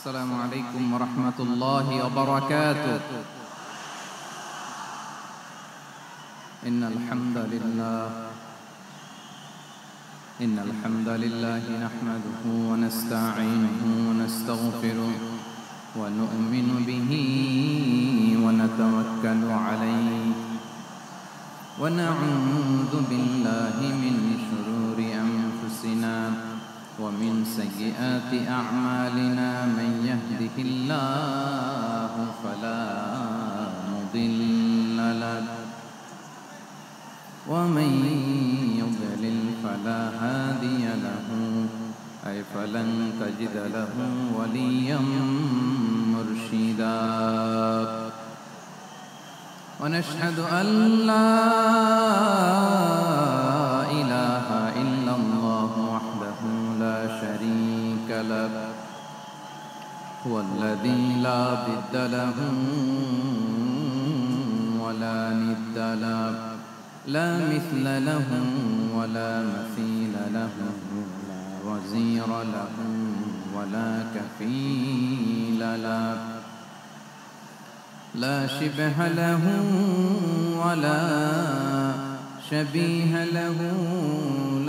السلام عليكم ورحمة الله وبركاته. إن الحمد لله نحمده ونستعينه ونستغفره ونؤمن به ونتوكل عليه ونعوذ بالله من شرور أنفسنا ومن سيئات أعمالنا. من يهده الله فلا مضل له ومن يضلل فلا هادي له فلن تجد له وليا مرشدا. ونشهد أن لا إله إلا الله وحده لا شريك له هو الذي لا ضد له ولا ند له لا مثل له ولا مثيل له لا وزير له ولا كفيل له لا شبه له ولا شبيه له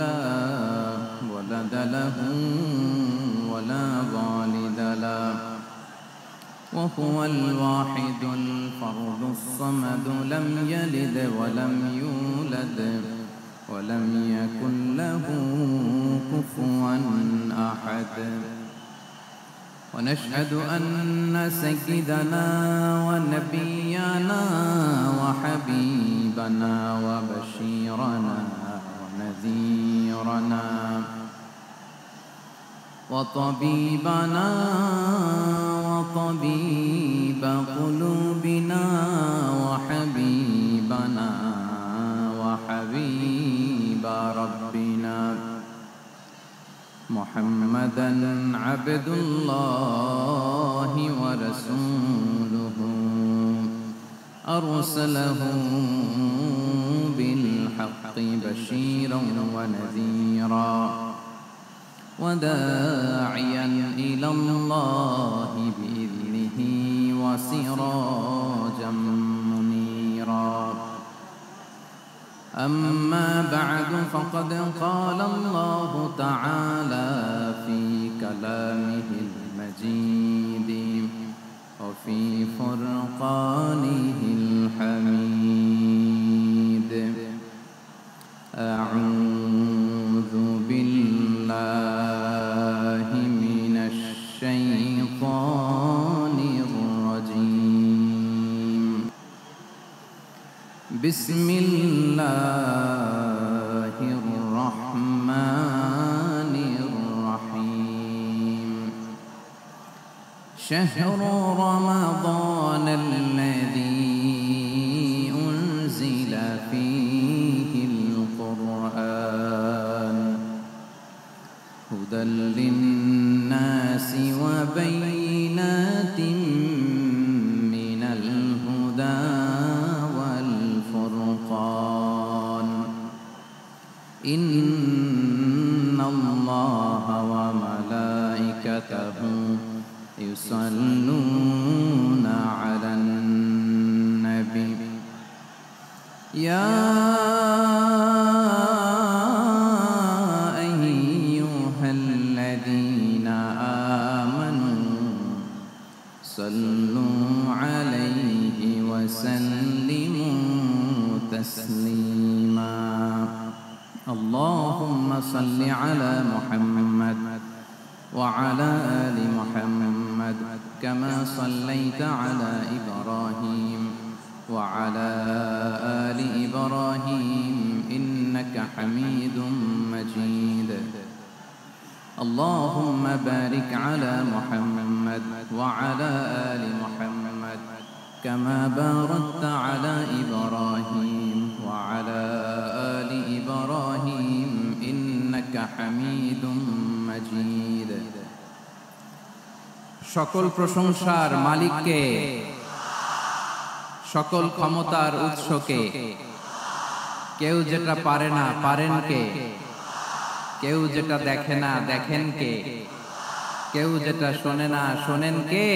لا ولد له ولا والد له وهو الواحد الفرد الصمد لم يلد ولم يولد ولم يكن له كفوا أحد. ونشهد أن سيدنا ونبينا وحبيبنا وبشيرنا ونذيرنا وطبيبنا وطبيب قلوبنا وحبيبنا وحبيب ربنا محمدا عبد الله ورسوله أرسله بالحق بشيرا ونذيرا وداعيا إلى الله بإذنه وسراجا منيرا. أما بعد فقد قال الله تعالى في كلامه المجيد وفي فرقانه الحميد. أعوذ بالله من الشيطان الرجيم. بسم الله الرحمن الرحيم. شهر رمضان الذي أنزل فيه القرآن هدى للناس وبينات من الهدى والفرقان. إن الله وملائكته يصلون على النبي يا أيها الذين آمنوا صلوا عليه وسلموا تسليما. اللهم صل على محمد وعلى آل محمد كما صليت على إبراهيم وعلى آل إبراهيم إنك حميد مجيد. اللهم بارك على محمد وعلى آل محمد كما باركت على إبراهيم وعلى آل إبراهيم إنك حميد مجيد. সকল প্রশংসার মালিককে, সকল ক্ষমতার উৎসকে, কেউ যেটা পারে না পারেন কে, কেউ যেটা দেখে না দেখেন কে, কেউ যেটা শোনে না, শোনেন কে?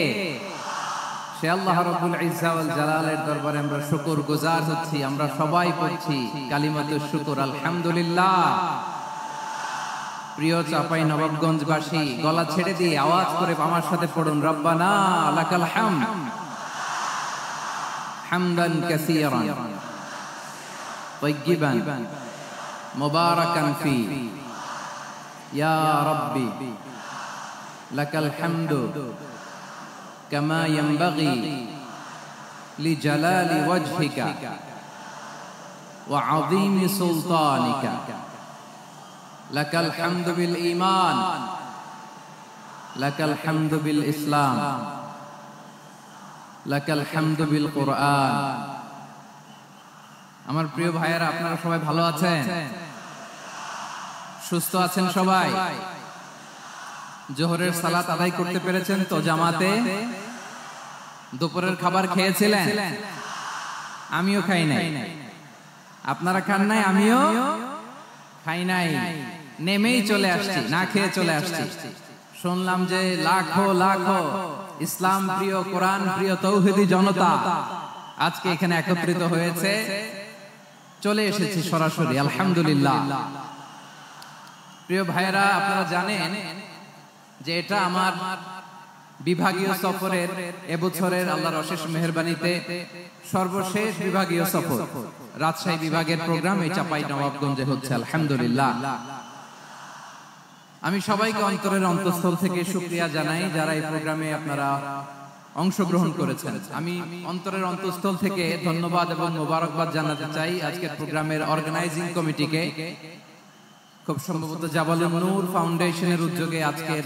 সে আল্লাহ রাব্বুল ইজ্জা ওয়াল জালালের দরবারে আমরা শুকরগুজার হচ্ছি। আমরা সবাই পড়ছি কালিমাতুশ শুকর, আলহামদুলিল্লাহ। প্রিয় চাপাই নবাবগঞ্জবাসী, গলা ছেড়ে দিয়ে আওয়াজ করে আমার সাথে পড়ুন, রব্বানা লাকাল হামদ হামদান কাসীরান তাইয়্যিবান মুবারাকান ফি ইয়া রাব্বি লাকাল হামদু কামা ইয়ানবাগি লিজালালি ওয়াজহিকা ওয়া আযীমি সুলতানিকা। লাকাল হামদু বিল ঈমান, লাকাল হামদু বিল ইসলাম, লাকাল হামদু বিল কুরআন। আমার প্রিয় ভাইয়েরা, আপনারা সবাই ভালো আছেন? সুস্থ আছেন সবাই? জোহরের সালাত আদায় করতে পেরেছেন তো জামাতে? দুপুরের খাবার খেয়েছিলেন? আমিও খাই নাই। আপনারা খান নাই? আমিও খাই নাই। নেমেই চলে আসছি, না খেয়ে চলে আসছি। শুনলাম যে লাখো লাখো ইসলাম প্রিয়, কোরআন প্রিয় তৌহিদি জনতা আজকে এখানে একত্রিত হয়েছে। চলে এসেছি সরাসরি, আলহামদুলিল্লাহ। প্রিয় ভাইয়েরা, আপনারা জানেন যে এটা আমার বিভাগীয় সফরের এবছরের আল্লাহর অশেষ মেহেরবানিতে সর্বশেষ বিভাগীয় সফর। রাজশাহী বিভাগের প্রোগ্রাম এই চাপাই নবাবগঞ্জে হচ্ছে, আলহামদুলিল্লাহ। আমি সবাইকে অন্তরের অন্তঃস্থল থেকে শুকরিয়া জানাই যারা এই প্রোগ্রামে আপনারা অংশগ্রহণ করেছেন। আমি অন্তরের অন্তঃস্থল থেকে ধন্যবাদ এবং মোবারকবাদ জানাতে চাই আজকের প্রোগ্রামের অর্গানাইজিং কমিটিকে। খুব সম্ভবত জাবালুন নূর ফাউন্ডেশনের উদ্যোগে আজকের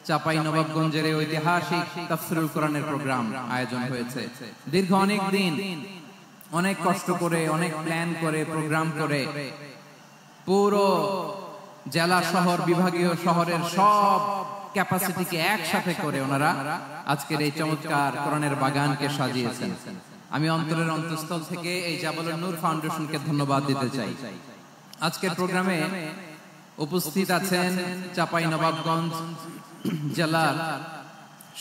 চাপাই নবাবগঞ্জের এই ঐতিহাসিক তাফসীরুল কোরআনের প্রোগ্রাম আয়োজন হয়েছে। দীর্ঘ অনেক দিন, অনেক কষ্ট করে, অনেক প্ল্যান করে, প্রোগ্রাম করে পুরো জেলা শহর, বিভাগীয় শহরের সব ক্যাপাসিটিকে একসাথে করে ওনারা আজকের এই চমৎকার কোরআনের বাগানকে সাজিয়েছেন। আমি অন্তরের অন্তঃস্থল থেকে এই জাবালুন নূর ফাউন্ডেশনকে ধন্যবাদ দিতে চাই। আজকের প্রোগ্রামে উপস্থিত আছেন চাপাই নবাবগঞ্জ জেলার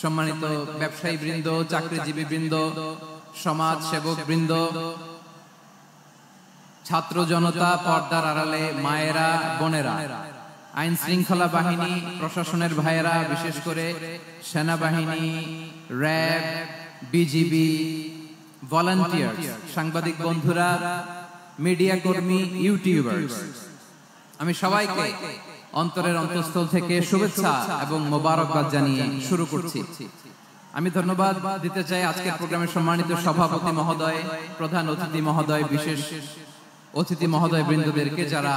সম্মানিত ব্যবসায়ী বৃন্দ, চাকরিজীবী বৃন্দ, সমাজ সেবক বৃন্দ, ছাত্র জনতা, পর্দার আড়ালে মায়েরা, বোনেরা, আইন শৃঙ্খলা বাহিনী, প্রশাসনের ভাইয়েরা, বিশেষ করে সেনাবাহিনী, র্যাব, বিজিবি, ভলান্টিয়ার, সাংবাদিক বন্ধুরা, মিডিয়া কর্মী, ইউটিউবার্স, আমি সবাইকে অন্তরের অন্তঃস্থল থেকে শুভেচ্ছা এবং মোবারকবাদ জানিয়ে শুরু করছি। আমি ধন্যবাদ দিতে চাই আজকের প্রোগ্রামের সম্মানিত সভাপতি মহোদয়, প্রধান অতিথি মহোদয়, বিশেষ অতিথি মহোদয় বৃন্দদেরকে যারা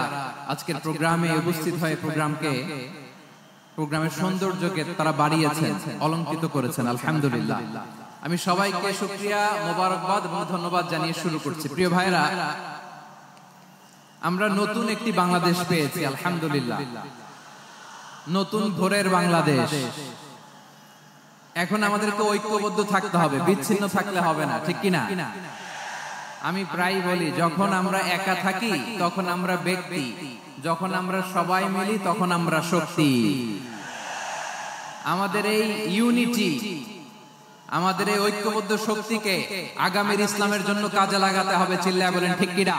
আজকের প্রোগ্রামে উপস্থিত হয়ে প্রোগ্রামের সৌন্দর্যকে তারা বাড়িয়েছেন, অলংকৃত করেছেন, আলহামদুলিল্লাহ। আমি সবাইকে শুকরিয়া, মোবারকবাদ এবং ধন্যবাদ জানিয়ে শুরু করছি। প্রিয় ভাইরা, আমরা নতুন একটি বাংলাদেশ পেয়েছি, আলহামদুলিল্লাহ। নতুন ভোরের বাংলাদেশ। এখন আমাদেরকে ঐক্যবদ্ধ থাকতে হবে, বিচ্ছিন্ন থাকলে হবে না, ঠিক কিনা? আমি প্রায় বলি, যখন আমরা একা থাকি তখন আমরা ব্যক্তি, যখন আমরা সবাই মিলি তখন আমরা শক্তি। আমাদের এই ইউনিটি, আমাদের এই ঐক্যবদ্ধ শক্তিকে আগামীর ইসলামের জন্য কাজে লাগাতে হবে। চিল্লায় বলেন ঠিক কিনা?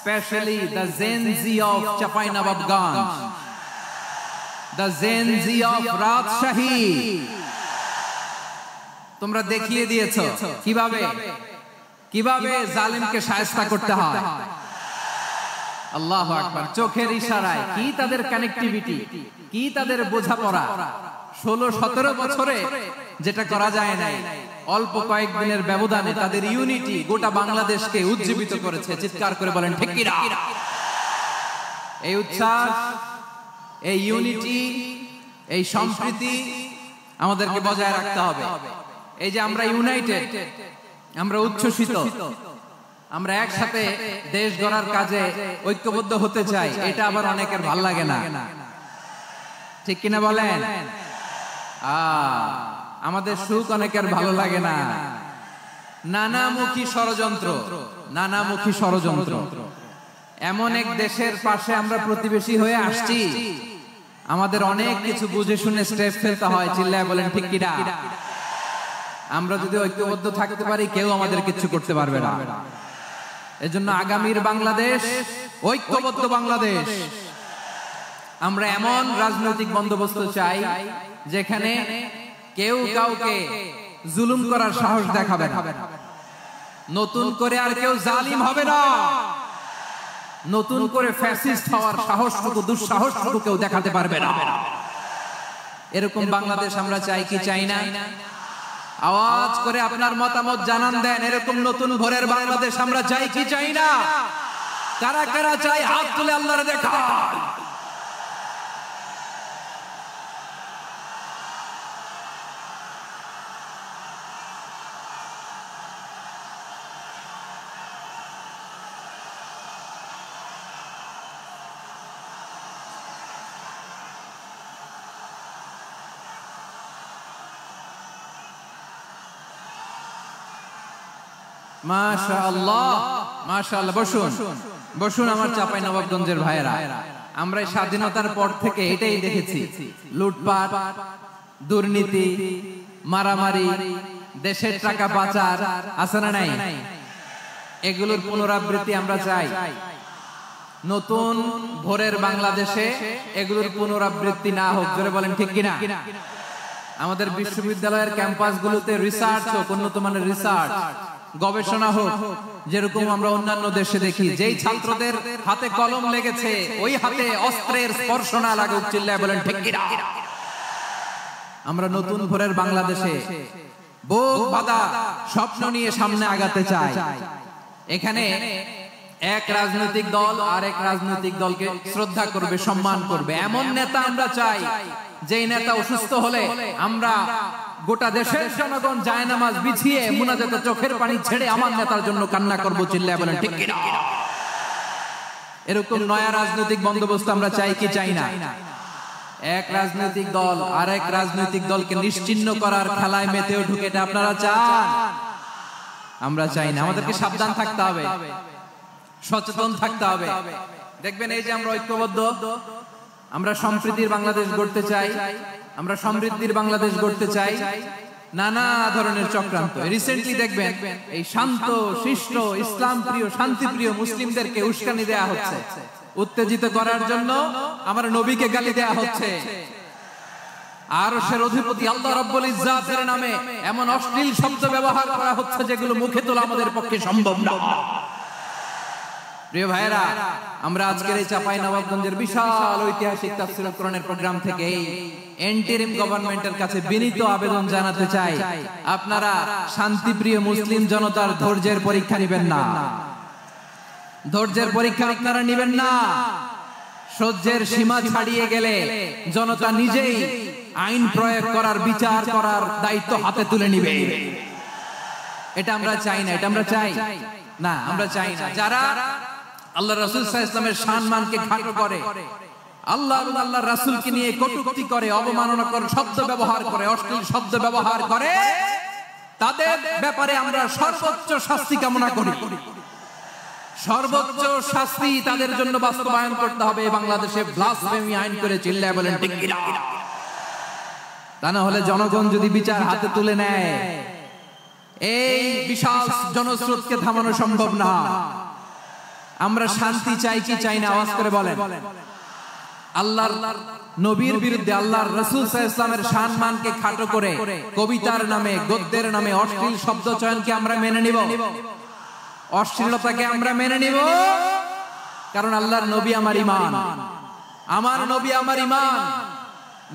Especially the Gen Z of Chapainababganj, the Gen Z of Rajshahi, তোমরা দেখিয়ে দিয়েছো কিভাবে জালিমকে শায়েস্তা করতে হয়। আল্লাহু আকবার। চোখের ইশারায় কি তাদের কানেক্টিভিটি, কি তাদের বোঝাপড়া। 16-17 বছরে যেটা করা যায় নাই, অল্প কয়েকদিনের ব্যবধানে তাদের ইউনিটি গোটা বাংলাদেশকে উজ্জীবিত করেছে। চিৎকার করে বলেন ঠিক কিনা? এই উচ্ছ্বাস, এই ইউনিটি, এই সম্প্রীতি আমাদেরকে বজায় রাখতে হবে। এই যে আমরা ইউনাইটেড, আমরা উচ্ছ্বসিত, আমরা একসাথে দেশ গড়ার কাজে ঐক্যবদ্ধ হতে চাই, এটা আবার অনেকের ভাল লাগে না, ঠিক কিনা বলেন? আমাদের সুখ অনেকের ভালো লাগে না। নানামুখী ষড়যন্ত্র। এমন এক দেশের পাশে আমরা প্রতিবেশী হয়ে আসছি আমাদের অনেক কিছু বুঝে শুনে স্টেপ ফেলতে হয়, চিল্লায় বলেন ঠিক কিনা? আমরা যদি ঐক্যবদ্ধ থাকতে পারি কেউ আমাদের কিছু করতে পারবে না। এজন্য আগামীর বাংলাদেশ ঐক্যবদ্ধ বাংলাদেশ। আমরা এমন রাজনৈতিক বন্দোবস্ত চাই যেখানে কেউ কাউকে জুলুম করার সাহস দেখাবে না। নতুন করে আর কেউ জালিম হবে না। নতুন করে ফ্যাসিস্ট হওয়ার সাহসটুকু দুঃসাহসটুকু কেউ দেখাতে পারবে না। এরকম বাংলাদেশ আমরা চাই কি চাই না? আওয়াজ করে আপনার মতামত জানান দেন। এরকম নতুন ভোরের বাংলাদেশ আমরা চাই কি চাই না? কারা কারা চাই হাত তুলে আল্লাহর দেখা। মাশাআল্লাহ মাশাআল্লাহ। বসুন বসুন আমার চাঁপাইনবাবগঞ্জের ভাইয়েরা। আমরা স্বাধীনতার পর থেকে এটাই দেখেছি, লুটপাট, দুর্নীতি, মারামারি, দেশের টাকা পাচার আছে না নাই? এগুলোর পুনরাবৃত্তি আমরা চাই। নতুন ভোরের বাংলাদেশে এগুলোর পুনরাবৃত্তি না হোক। জোরে বলেন ঠিক কিনা? আমাদের বিশ্ববিদ্যালয়ের ক্যাম্পাসগুলোতে রিসার্চ হোক, উন্নত মানের রিসার্চ, গবেষণা হোক, যেরকম আমরা অন্যান্য দেশে দেখি। যেই ছাত্রদের হাতে কলম লেগেছে ওই হাতে অস্ত্রের স্পর্শ না লাগুক। চিল্লায় বলেন ঠিক কিনা? আমরা নতুন ভোরের বাংলাদেশে বুক বাঁধা স্বপ্ন নিয়ে সামনে আগাতে চাই। এখানে এক রাজনৈতিক দল আর এক রাজনৈতিক দলকে শ্রদ্ধা করবে, সম্মান করবে, এমন নেতা আমরা চাই যেই নেতা অসুস্থ হলে আমরা গোটা দেশের জনগণ জায়নামাজ বিছিয়ে মুনাজাতে চোখের পানি ছেড়ে আমার নেতার জন্য কান্না করব। চিল্লায় বলেন ঠিক কিনা? এরকম নয়া রাজনৈতিক বন্দোবস্ত আমরা চাই কি চাই না? এক রাজনৈতিক দল আর এক রাজনৈতিক দলকে নিশ্চিহ্ন করার খেলায় মেতেও ঢুকে এটা আপনারা চান? আমরা চাই না। আমাদেরকে সাবধান থাকতে হবে, সচেতন থাকতে হবে। দেখবেন এই যে আমরা ঐক্যবদ্ধ, আমরা সম্প্রীতির বাংলাদেশ গড়তে চাই, আমরা সমৃদ্ধির বাংলাদেশ গড়তে চাই। নানা ধরনের চক্রান্ত। রিসেন্টলি দেখবেন এই শান্ত শিষ্ট ইসলাম প্রিয় শান্তি প্রিয় মুসলিমদেরকে উস্কানি দেয়া হচ্ছে, উত্তেজিত করার জন্য আমার নবীকে গালি দেয়া হচ্ছে। আরশের অধিপতি আল্লাহ রাব্বুল ইজ্জাতের নামে এমন অশ্লীল শব্দ ব্যবহার করা হচ্ছে যেগুলো মুখে তোলা আমাদের পক্ষে সম্ভব না। প্রিয় ভাইরা, আমরা আজকের এই চাঁপাইনবাবগঞ্জের বিশাল ঐতিহাসিক তাফসীরুল কোরআনের প্রোগ্রাম থেকে ইন্টারিম গভর্নমেন্টের কাছে বিনীত আবেদন জানাতে চাই, আপনারা শান্তিপ্রিয় মুসলিম জনতার ধৈর্যের পরীক্ষা নেবেন না। ধৈর্যের পরীক্ষা আপনারা নেবেন না। সহ্যের সীমা ছাড়িয়ে গেলে জনতা নিজেই আইন প্রয়োগ করার, বিচার করার দায়িত্ব হাতে তুলে নিবে। এটা আমরা চাই না। এটা আমরা চাই না, আমরা চাই না। যারা আল্লাহ রাসূল সাল্লাল্লাহু আলাইহি ওয়াসাল্লামের সম্মানকে খাটো করে, আল্লাহ এবং আল্লাহর রাসূলকে নিয়ে কটূক্তি করে, অবমাননাকর শব্দ ব্যবহার করে, অশ্লীল শব্দ ব্যবহার করে, তাদের ব্যাপারে আমরা সর্বোচ্চ শাস্তি কামনা করি। সর্বোচ্চ শাস্তি তাদের জন্য বাস্তবায়ন করতে হবে। বাংলাদেশে ব্লাসফেমি আইন করে চিল্লায় বলেন ঠিক কিনা? তা না হলে জনগণ যদি বিচার হাতে তুলে নেয়, এই বিশাল জনস্রোতকে থামানো সম্ভব না। আমরা শান্তি চাই কি চাই না? আওয়াজ করে বলেন। আল্লাহর নবীর বিরুদ্ধে, আল্লাহর রাসূল সাল্লাল্লাহু আলাইহি ওয়াসাল্লামের সম্মানকে খাটো করে কবিতার নামে, গদ্যের নামে অশ্লীল শব্দ চয়নকে আমরা মেনে নিব? অশ্লীলতাকে আমরা মেনে নিব? কারণ আল্লাহর নবী আমার ঈমান, আমার নবী আমার ঈমান।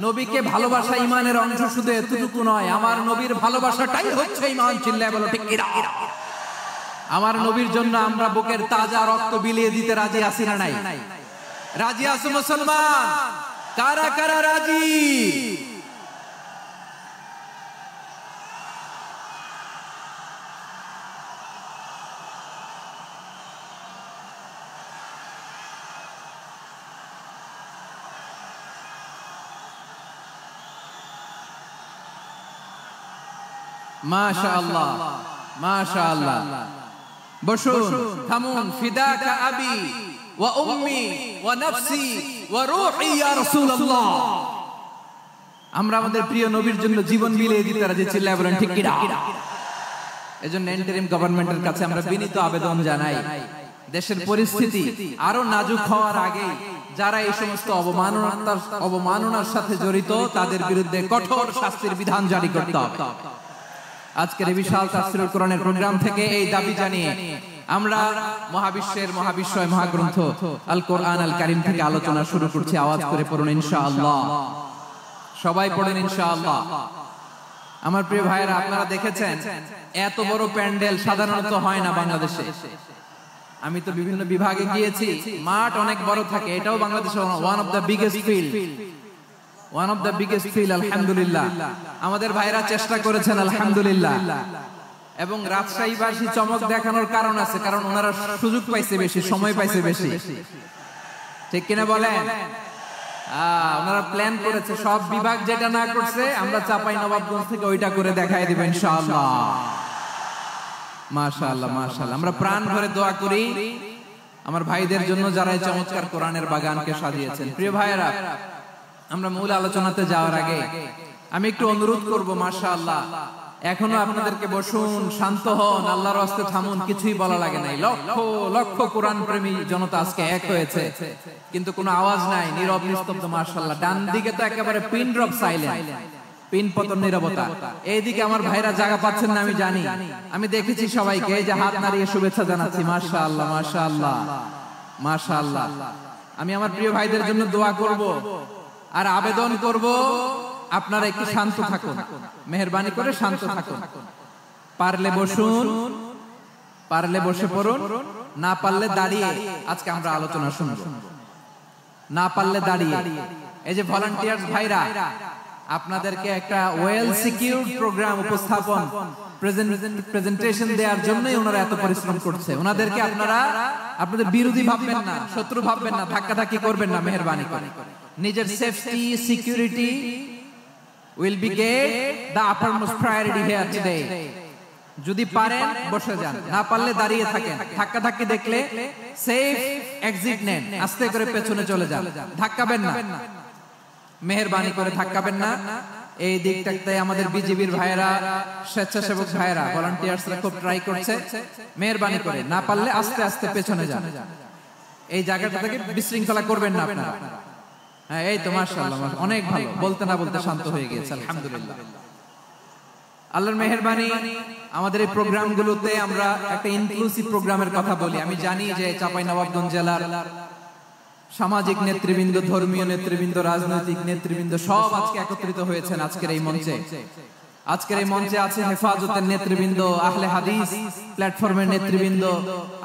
নবীকে ভালোবাসা ঈমানের অংশ, শুধু এতটুকু নয়, আমার নবীর ভালোবাসাটাই হচ্ছে ঈমান। চিল্লায় বলো ঠিক কিনা? আমার নবীর জন্য আমরা বুকের তাজা রক্ত বিলিয়ে দিতে রাজি আছি না নাই? রাজি আছো মুসলমান? কারা কারা রাজি? মাশাআল্লাহ মাশাআল্লাহ। বসুন, থামুন। ফিদাকা আবি ওয়া উম্মি ওয়া নাফসি ওয়া রূহি ইয়া রাসূলুল্লাহ। আমরা আমাদের প্রিয় নবীর জন্য জীবন বিলিয়ে দিতে রাজি, চিল্লায় বলেন ঠিক কি না? এজন্য ইন্টারিম গভর্নমেন্টের কাছে আমরা বিনীত আবেদন জানাই, দেশের পরিস্থিতি আরো নাজুক হওয়ার আগে যারা এই সমস্ত অবমাননার সাথে জড়িত তাদের বিরুদ্ধে কঠোর শাস্তির বিধান জারি করতে হবে। আজকের এই বিশাল তাফসীরুল কোরআনের প্রোগ্রাম থেকে এই দাবি জানিয়ে আমরা মহাবিশ্বের মহাবিশ্বয় মহাগ্রন্থ আল কোরআন আল কারীম থেকে আলোচনা শুরু করছি। আওয়াজ করে পড়ুন ইনশাআল্লাহ। সবাই পড়েন ইনশাআল্লাহ। আমার প্রিয় ভাইয়েরা, আপনারা দেখেছেন এত বড় প্যান্ডেল সাধারণত হয় না বাংলাদেশে। আমি তো বিভিন্ন বিভাগে গিয়েছি, মাঠ অনেক বড় থাকে। এটাও বাংলাদেশের one of the biggest field. আলহামদুলিল্লাহ, আমাদের ভাইরা চেষ্টা করেছেন আলহামদুলিল্লাহ। এবং রাজশাহীবাসী চমক দেখানোর কারণ আছে, কারণ ওনারা সুযোগ পাইছে বেশি, সময় পাইছে বেশি, ঠিক কিনা বলেন? ওনারা প্ল্যান করেছে, সব বিভাগ যেটা না করছে আমরা চাঁপাইনবাবগঞ্জ থেকে ওইটা করে দেখাই দিব ইনশাআল্লাহ। মাশাআল্লাহ মাশাআল্লাহ। আমরা প্রাণ ভরে দোয়া করি আমার ভাইদের জন্য যারা এই চমৎকার কোরআনের বাগানকে সাজিয়েছেন। প্রিয় ভাইয়েরা, আমরা মূল আলোচনাতে যাওয়ার আগে আমি একটু অনুরোধ করব, মাশাআল্লাহ এখনো আপনাদেরকে বসুন, শান্ত হন, আল্লাহর রাস্তে থামুন, কিছুই বলা লাগে নাই। লক্ষ লক্ষ কোরআন প্রেমী জনতা আজকে এক হয়েছে, কিন্তু কোনো আওয়াজ নাই, নীরব নিস্তব্ধ। মাশাআল্লাহ, ডান দিকে তো একেবারে পিন ড্রপ সাইলেন্ট, পিন পতন নীরবতা। এইদিকে আমার ভাইরা জায়গা পাচ্ছেন না আমি জানি, আমি দেখেছি সবাইকে, এই যে হাত নাড়িয়ে শুভেচ্ছা জানাচ্ছি। মাশাআল্লাহ মাশাআল্লাহ মাশাআল্লাহ। আমি আমার প্রিয় ভাইদের জন্য দোয়া করব আর আবেদন করব, আপনারা একটু শান্ত থাকুন, মেহেরবানি করে শান্ত থাকুন। পারলে বসুন, পারলে বসে পড়ুন, না পারলে দাঁড়িয়ে আজকে আমরা আলোচনা শুনব। না পারলে দাঁড়িয়ে। এই যে ভলান্টিয়ার্স ভাইরা, আপনাদেরকে একটা ওয়েল সিকিউরড প্রোগ্রাম উপস্থাপন প্রেজেন্টেশন দেওয়ার জন্যই ওনারা এত পরিশ্রম করছে। ওনাদেরকে আপনারা আপনাদের বিরোধী ভাববেন না, শত্রু ভাববেন না, ধাক্কাধাক্কি করবেন না, মেহেরবানি করে। নিজের safety security will be get the uppermost priority here today. যদি পারেন বসে যান, না পারলে দাঁড়িয়ে থাকেন। ধাক্কাধাক্কি দেখলে সেফ এক্সিট নেন, আস্তে করে পেছনে চলে যান, ধাক্কাবেন না, মেহেরবানি করে ধাক্কাবেন না। এই দিকটাতে আমাদের বিজিবির ভাইয়েরা, স্বেচ্ছাসেবক ভাইয়েরা, ভলান্টিয়ার্সরা খুব ট্রাই করছে। মেহেরবানি করে না পারলে আস্তে আস্তে পেছনে যান। এই জায়গাটা থেকে বিশৃঙ্খলা করবেন না আপনারা। হ্যাঁ, এই তো মাশাআল্লাহ, অনেক ভালো। বলতে না বলতে শান্ত হয়ে গিয়েছে, আলহামদুলিল্লাহ। আল্লাহর মেহেরবানি, আমাদের এই প্রোগ্রামগুলোতে আমরা একটা ইনক্লুসিভ প্রোগ্রামের কথা বলি। আমি জানি যে চাঁপাইনবাবগঞ্জ জেলার সামাজিক নেতৃবৃন্দ, ধর্মীয় নেতৃবৃন্দ, রাজনৈতিক নেতৃবৃন্দ সব আজকে একত্রিত হয়েছেন আজকের এই মঞ্চে। আজকের এই মঞ্চে আছে হেফাজতের নেতৃবৃন্দ, আহলে হাদিস প্ল্যাটফর্মের নেতৃবৃন্দ,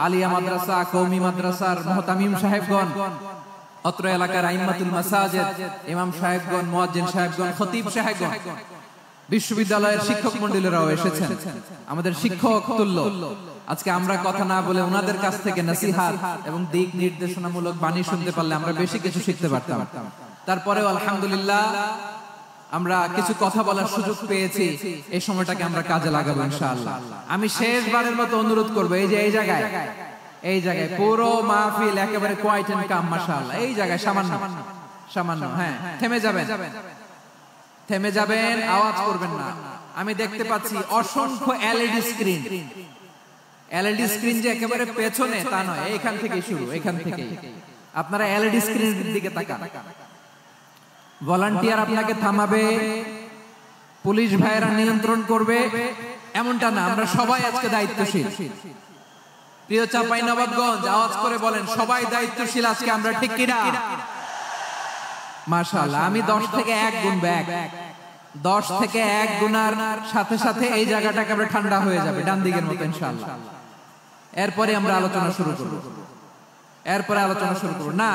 আলিয়া মাদ্রাসা, কওমি মাদ্রাসার মুহতামিম সাহেবগণ, অত্র এলাকার আইম্মাতুল মাসাজিদ, ইমাম সাহেবগণ, মুয়াজ্জিন সাহেবগণ, খতিব সাহেবগণ, বিশ্ববিদ্যালয়ের শিক্ষক মণ্ডলীরাও এসেছেন, আমাদের শিক্ষক তুল্য। আজকে আমরা কথা না বলে ওনাদের কাছ থেকে নসিহত এবং দিক নির্দেশনামূলক বাণী শুনতে পারলে আমরা বেশি কিছু শিখতে পারতাম। তারপরেও আলহামদুলিল্লাহ আমরা কিছু কথা বলার সুযোগ পেয়েছি। এই সময়টাকে আমরা কাজে লাগাবো ইনশাআল্লাহ। আমি শেষবারের মতো অনুরোধ করবো, এই যে এই জায়গায় পুরো মাহফিল একেবারে কোয়াইট এন্ড কাম, মাশাআল্লাহ। এই জায়গায় সামান্য হ্যাঁ, থেমে যাবেন, আওয়াজ করবেন না। আমি দেখতে পাচ্ছি অসংখ্য এলইডি স্ক্রিন, যে একেবারে পেছনে তা নয়, এইখান থেকে শুরু, এখান থেকে আপনারা এলইডি স্ক্রিনের দিকে তাকান। ভলান্টিয়ার আপনাকে থামাবে, পুলিশ ভাইয়েরা নিয়ন্ত্রণ করবে, এমনটা না। আমরা সবাই আজকে দায়িত্বশীল। প্রিয় চাঁপাইনবাবগঞ্জ, আওয়াজ করে বলেন সবাই দায়িত্বশীল আজকে আমরা, ঠিক কিনা? মাশাআল্লাহ। আমি 10 থেকে 1 গুনবো, 10 থেকে 1 গুনার সাথে সাথে এই জায়গাটা একেবারে ঠান্ডা হয়ে যাবে, ডান দিকের মতো ইনশাআল্লাহ। এরপরে আমরা আলোচনা শুরু করব। না,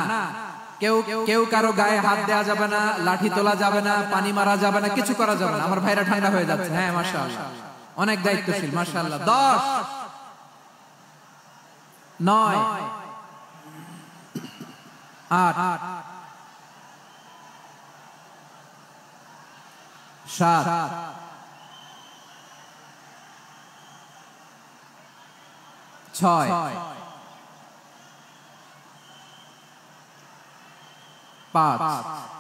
কেউ কারো গায়ে হাত দেওয়া যাবে না, লাঠি তোলা যাবে না, পানি মারা যাবে না, কিছু করা যাবে না। আমার ভাইরা ঠান্ডা হয়ে যাচ্ছে। হ্যাঁ মাশাআল্লাহ, অনেক দায়িত্বশীল, মাশাআল্লাহ। 10, 9, 8, 7, 6, 5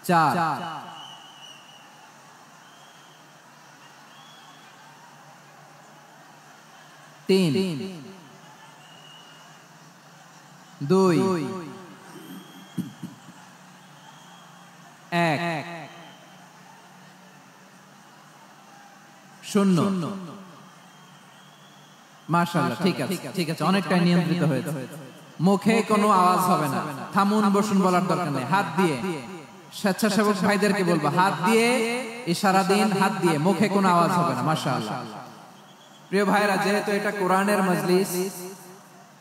4 3 2 1 0 মাশাআল্লাহ ঠিক আছে অনেকটা নিয়ন্ত্রিত হয়েছে মুখে কোনো আওয়াজ হবে না থামুন বসুন বলার দরকার নেই হাত দিয়ে স্বেচ্ছাসেবক ভাইদেরকে বলবো হাত দিয়ে ইশারা দিন হাত দিয়ে মুখে কোনো আওয়াজ হবে না মাশাআল্লাহ প্রিয় ভাইরা যেহেতু এটা কোরআনের মজলিস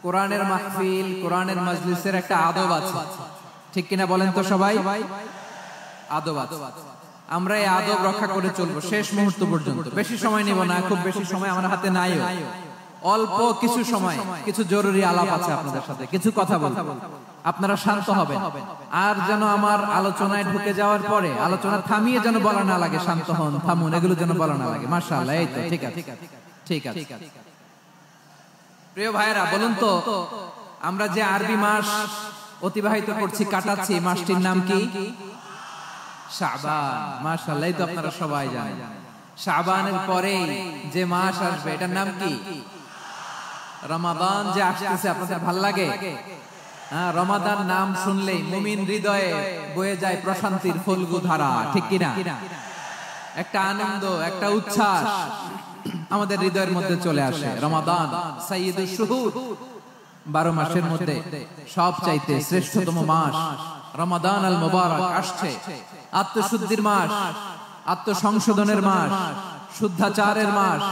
কোরআনের মাহফিল কোরআনের মজলিসের একটা আদব আছে ঠিক কিনা বলেন তো সবাই আদব আছে আমরা এই আদব রক্ষা করে চলবো শেষ মুহূর্ত পর্যন্ত বেশি সময় নেব না খুব বেশি সময় আমার হাতে নাইও অল্প কিছু সময় কিছু জরুরি আলাপ আছে আপনাদের সাথে কিছু কথা বলবো আপনারা শান্ত হবেন আর যেন আমার আলোচনায় ঢুকে যাওয়ার পরে আলোচনা থামিয়ে যেন বলা না লাগে শান্ত হন থামুন এগুলো যেন বলা না লাগে মাশাআল্লাহ এই তো ঠিক আছে প্রিয় ভাইরা বলুন তো আমরা যে আরবি মাস অতিবাহিত করছি কাটাচ্ছি মাসটির নাম কি শাবান মাশাআল্লাহ এই তো আপনারা সবাই জানেন শাবানের পরে যে মাস আসবে এটার নাম কি রমাদান যে আসছে আপনাদের ভালো লাগে হ্যাঁ রমাদান নাম শুনলেই মুমিন হৃদয়ে বয়ে যায় প্রশান্তির ফলগু ধারা ঠিক কিনা একটা আনন্দ একটা উচ্ছ্বাস আমাদের হৃদয়ের মধ্যে চলে আসে রমাদান সাইয়্যিদুশ শুহুর 12 মাসের মধ্যে সবচাইতে শ্রেষ্ঠতম মাস রমাদান আল মুবারক আসছে আত্মশুদ্ধির মাস আত্মসংশোধনের মাস শুদ্ধাচারের মাস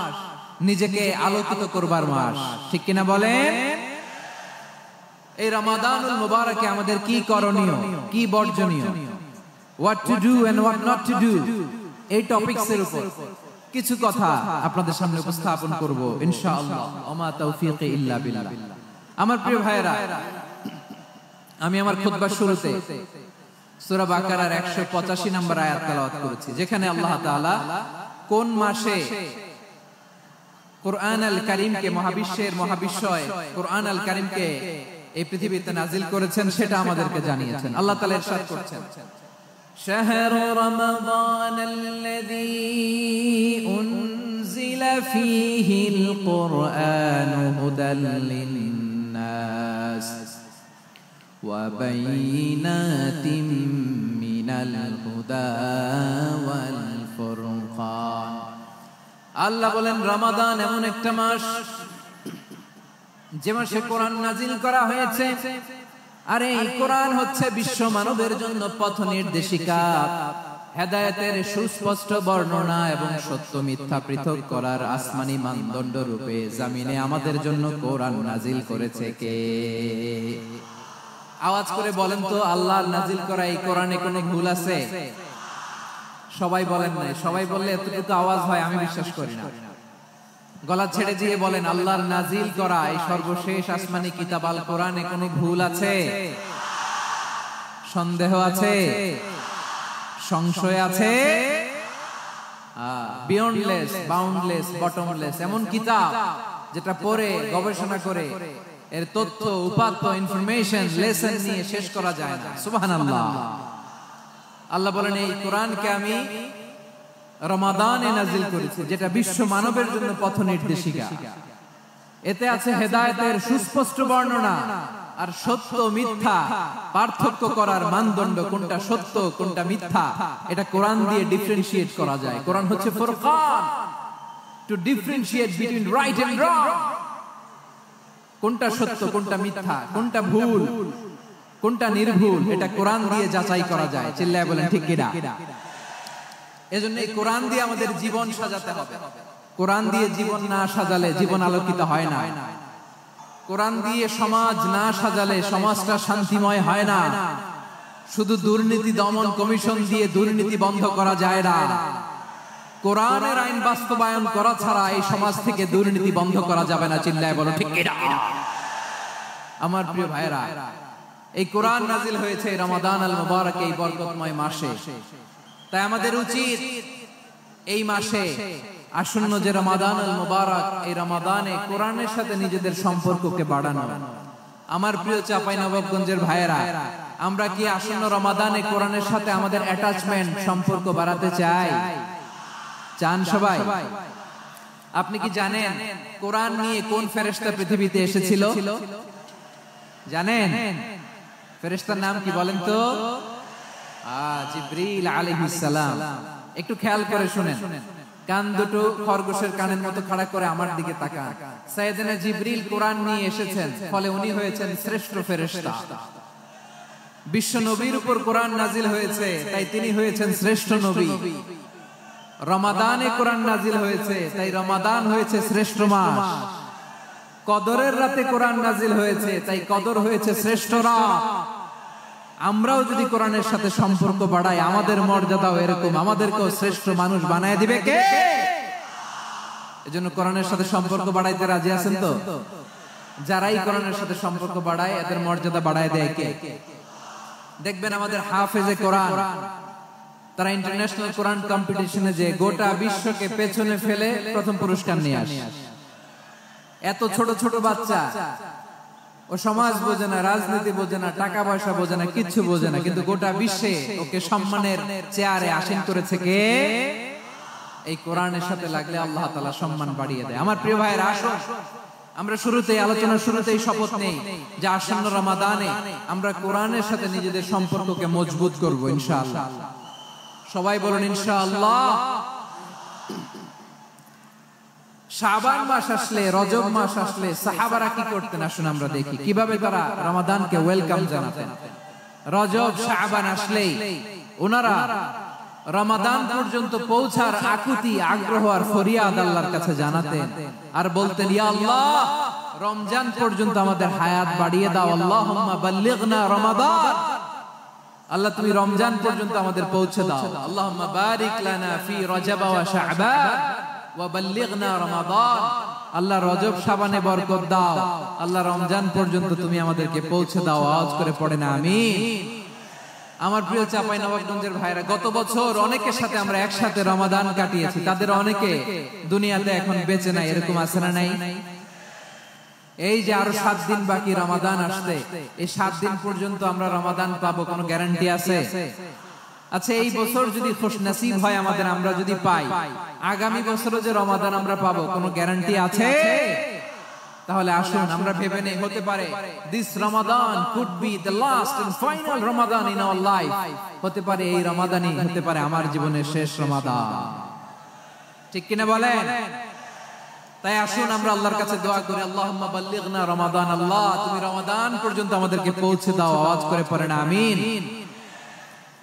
নিজেকে আলোকিত করবার মাস ঠিক কিনা বলেন এই রমাদানুল মুবারকে আমাদের কি করণীয় কি বর্জনীয় what to do and what not to do এই টপিকস এর উপর কিছু কথা আপনাদের সামনে উপস্থাপন করব ইনশাআল্লাহ ওমা তাওফীকি ইল্লা বিল্লাহ আমার প্রিয় ভাইরা আমি আমার খুতবার শুরুতে সূরা বাকারার 185 নম্বর আয়াত তেলাওয়াত করেছি যেখানে আল্লাহ তাআলা কোন মাসে কুরআন আল কারীমকে মহাবিশ্বের মহাবিশ্বয় কুরআন আল কারীমকে এই পৃথিবীতে নাজিল করেছেন সেটা আমাদেরকে জানিয়েছেন আল্লাহ তাআলা ইরশাদ করছেন শাহরু রমাদানাল্লাযী উনজিলা ফীহিল কুরআনু হুদাল লিন-নাস ওয়া বাইয়িনাতিম মিনাল হুদা ওয়াল ফুরকান আল্লাহ বলেন রমাদান এমন একটা মাস যে মাসে কোরআন নাজিল করা হয়েছে আর এই কোরআন হচ্ছে বিশ্ব মানবের জন্য পথ নির্দেশিকা হেদায়েতের সুস্পষ্ট বর্ণনা এবং সত্য মিথ্যা পৃথক করার আসমানি মানদণ্ড রূপে জমিনে আমাদের জন্য কোরআন নাজিল করেছে কে আওয়াজ করে বলেন তো আল্লাহর নাজিল করা এই কোরআনে কোনো ভুল আছে সবাই বলেন না সবাই বললে এতটুকু আওয়াজ হয় আমি বিশ্বাস করি না গলা ছেড়ে দিয়ে বলেন আল্লাহর নাজিল করা এই সর্বশেষ আসমানি কিতাব আল কোরআনে কোনো ভুল আছে সন্দেহ আছে সংশয় আছে বিয়ন্ডলেস বাউন্ডলেস বটমলেস এমন কিতাব যেটা পড়ে গবেষণা করে এর তথ্য উপাত্ত ইনফরমেশন লেসন নিয়ে শেষ করা যায় না সুবহানাল্লাহ আল্লাহ বলেন এই কোরআনকে আমি রমাদানে নাজিল করেছি যেটা বিশ্ব মানবের জন্য পথ নির্দেশিকা এতে আছে হেদায়েতের সুস্পষ্ট বর্ণনা আর সত্য মিথ্যা পার্থক্য করার মানদণ্ড কোনটা সত্য কোনটা মিথ্যা এটা কোরআন দিয়ে ডিফারেন্সিয়েট করা যায় কোরআন হচ্ছে ফুরকান to differentiate between right and wrong কোনটা সত্য কোনটা মিথ্যা কোনটা ভুল কোনটা নির্ভুল এটা কোরআন দিয়ে যাচাই করা যায় চিল্লায় বলেন ঠিক কিনা এজন্য এই কোরআন দিয়ে আমাদের জীবন সাজাতে হবে কোরআন দিয়ে জীবন না সাজালে জীবন আলোকিত হয় না কোরআন দিয়ে সমাজ না সাজালে সমাজটা শান্তিময় হয় না শুধু দুর্নীতি দমন কমিশন দিয়ে দুর্নীতি বন্ধ করা যায় না কোরআনের আইন বাস্তবায়ন করা ছাড়া এই সমাজ থেকে দুর্নীতি বন্ধ করা যাবে না চিল্লায় বলো ঠিক কিনা আমার প্রিয় ভাইরা এই কোরআন নাজিল হয়েছে রমাদান আল মুবারক এই বরকতময় মাসে তাই আমাদের উচিত এই মাসে আসন্ন যে রমাদানুল মুবারক, এই রমাদানে কোরআনের সাথে নিজেদের সম্পর্ককে বাড়ানো। আমার প্রিয় চাঁপাইনবাবগঞ্জের ভাইয়েরা, আমরা কি আসন্ন রমাদানে কোরআনের সাথে আমাদের অ্যাটাচমেন্ট, সম্পর্ক বাড়াতে চাই? চান সবাই? আপনি কি জানেন কোরআন নিয়ে কোন ফেরেশতা পৃথিবীতে এসেছিল? জানেন? ফেরেশতার নাম কি বলেন তো? জিবরিল আলাইহিস সালাম। একটু খেয়াল করে শুনেন, কান দুটো খরগোশের কানের মতো খাড়া করে আমার দিকে তাকান। সাইয়েদনা জিবরিল কোরআন নিয়ে এসেছেন, ফলে উনি হয়েছেন শ্রেষ্ঠ ফেরেশতা। বিশ্ব নবীর উপর কোরআন নাজিল হয়েছে, তাই তিনি হয়েছেন শ্রেষ্ঠ নবী। রমাদানে কোরআন নাজিল হয়েছে, তাই রমাদান হয়েছে শ্রেষ্ঠ মাস। কদরের রাতে কোরআন নাজিল হয়েছে, তাই কদর হয়েছে শ্রেষ্ঠ রাত। আমরাও যদি কোরআনের সাথে সম্পর্ক বাড়াই, আমাদের মর্যাদাও এরকম, আমাদেরকেও শ্রেষ্ঠ মানুষ বানায় দিবে কে? এজন্য কোরআনের সাথে সম্পর্ক বাড়াইতে রাজি আছেন তো? যারাই কোরআনের সাথে সম্পর্ক বাড়ায়, এদের মর্যাদা বাড়ায় দেয় কে? দেখবেন আমাদের হাফেজে কোরআন, তারা ইন্টারন্যাশনাল কোরআন কম্পিটিশনে যে গোটা বিশ্বকে পেছনে ফেলে প্রথম পুরস্কার নিয়ে আসে। এত ছোট ছোট বাচ্চা, ও সমাজ বোঝে না, রাজনীতি বোঝে না, টাকা পয়সা বোঝে না, কিচ্ছু বোঝে না, কিন্তু গোটা বিশ্বে ওকে সম্মানের চেয়ারে আসীন করেছে কে? এই কোরআনের সাথে লাগলে আল্লাহ তাআলা সম্মান বাড়িয়ে দেয়। আমার প্রিয় ভাইয়েরা, আসুন আমরা শুরুতেই, আলোচনার শুরুতেই শপথ নেই যে আসন্ন রমাদানে আমরা কোরআনের সাথে নিজেদের সম্পর্ককে মজবুত করব ইনশাআল্লাহ। সবাই বলুন ইনশাআল্লাহ। শাবান মাস আসলে, রজব মাস আসলে সাহাবারা কি করতেন? আসুন আমরা দেখি কিভাবে তারা রমাদানকে ওয়েলকাম জানাতেন। রজব শাবান আসলেই ওনারা রমাদান পর্যন্ত পৌঁছার আকুতি, আগ্রহ আর ফরিয়াদ আল্লাহর কাছে জানাতেন আর বলতেন, ইয়া আল্লাহ, রমজান পর্যন্ত আমাদের হায়াত বাড়িয়ে দাও। আল্লাহুম্মা বাল্লিগনা রমাদান। আল্লাহ তুমি রমজান পর্যন্ত আমাদের পৌঁছে দাও। আল্লাহুম্মা বারিক লানা ফি রজব ওয়া শাবান ওয়া বাল্লিগনা রমাদান। আল্লাহ রজব শাবানে বরকত দাও, আল্লাহ রমজান পর্যন্ত তুমি আমাদেরকে পৌঁছে দাও। আওয়াজ করে পড়েন আমিন। আমার প্রিয় চাঁপাইনবাবগঞ্জের ভাইরা, গত বছর অনেকের সাথে আমরা একসাথে রমাদান কাটিয়েছি, তাদের অনেকে দুনিয়াতে এখন বেঁচে নাই, এরকম আছে না নাই? এই যে আরো 7 দিন বাকি রমাদান আসতে, এই 7 দিন পর্যন্ত আমরা রমাদান পাবো, কোনো গ্যারান্টি আছে? আচ্ছা, এই বছর যদি খুশনসিব হয় আমাদের, আমরা যদি পাই, আগামী বছরও যে রমাদান আমরা পাবো, কোনো গ্যারান্টি আছে? তাহলে আসুন আমরা ভেবে নেই, হতে পারে this Ramadan could be the last and final Ramadan in our life. হতে পারে এই রমাদানই হতে পারে আমার জীবনের শেষ রমাদান। ঠিক কিনা বলেন? তাই আসুন আমরা আল্লাহর কাছে দোয়া করি, আল্লাহুম্মা বাল্লিগনা রমাদান। আল্লাহ তুমি রমাদান পর্যন্ত আমাদেরকে পৌঁছে দাও। আওয়াজ করে পড়েন আমিন।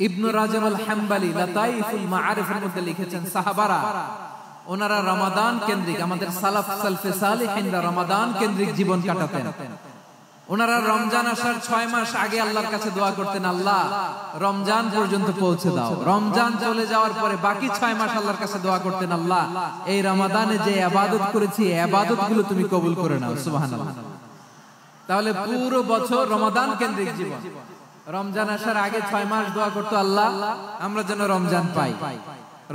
ইবনে রাজব আল হাম্বলি লাতাইফুল মাআরিফের মধ্যে লিখেছেন, সাহাবারা ওনারা রমাদান কেন্দ্রিক, আমাদের সালাফ সালফে সালিহিনরা রমাদান কেন্দ্রিক জীবন কাটাতেন। ওনারা রমজান আসার 6 মাস আগে আল্লাহর কাছে দোয়া করতেন, আল্লাহ রমজান পর্যন্ত পৌঁছে দাও। রমজান চলে যাওয়ার পরে বাকি 6 মাস আল্লাহর কাছে দোয়া করতেন, আল্লাহ এই রমাদানে যে ইবাদত করেছি, এই ইবাদতগুলো তুমি কবুল করে নাও। সুবহানাল্লাহ। তাহলে পুরো বছর রমাদান কেন্দ্রিক জীবন। রমজান আসার আগে 6 মাস দোয়া করতো, আল্লাহ আমরা যেন রমজান পাই।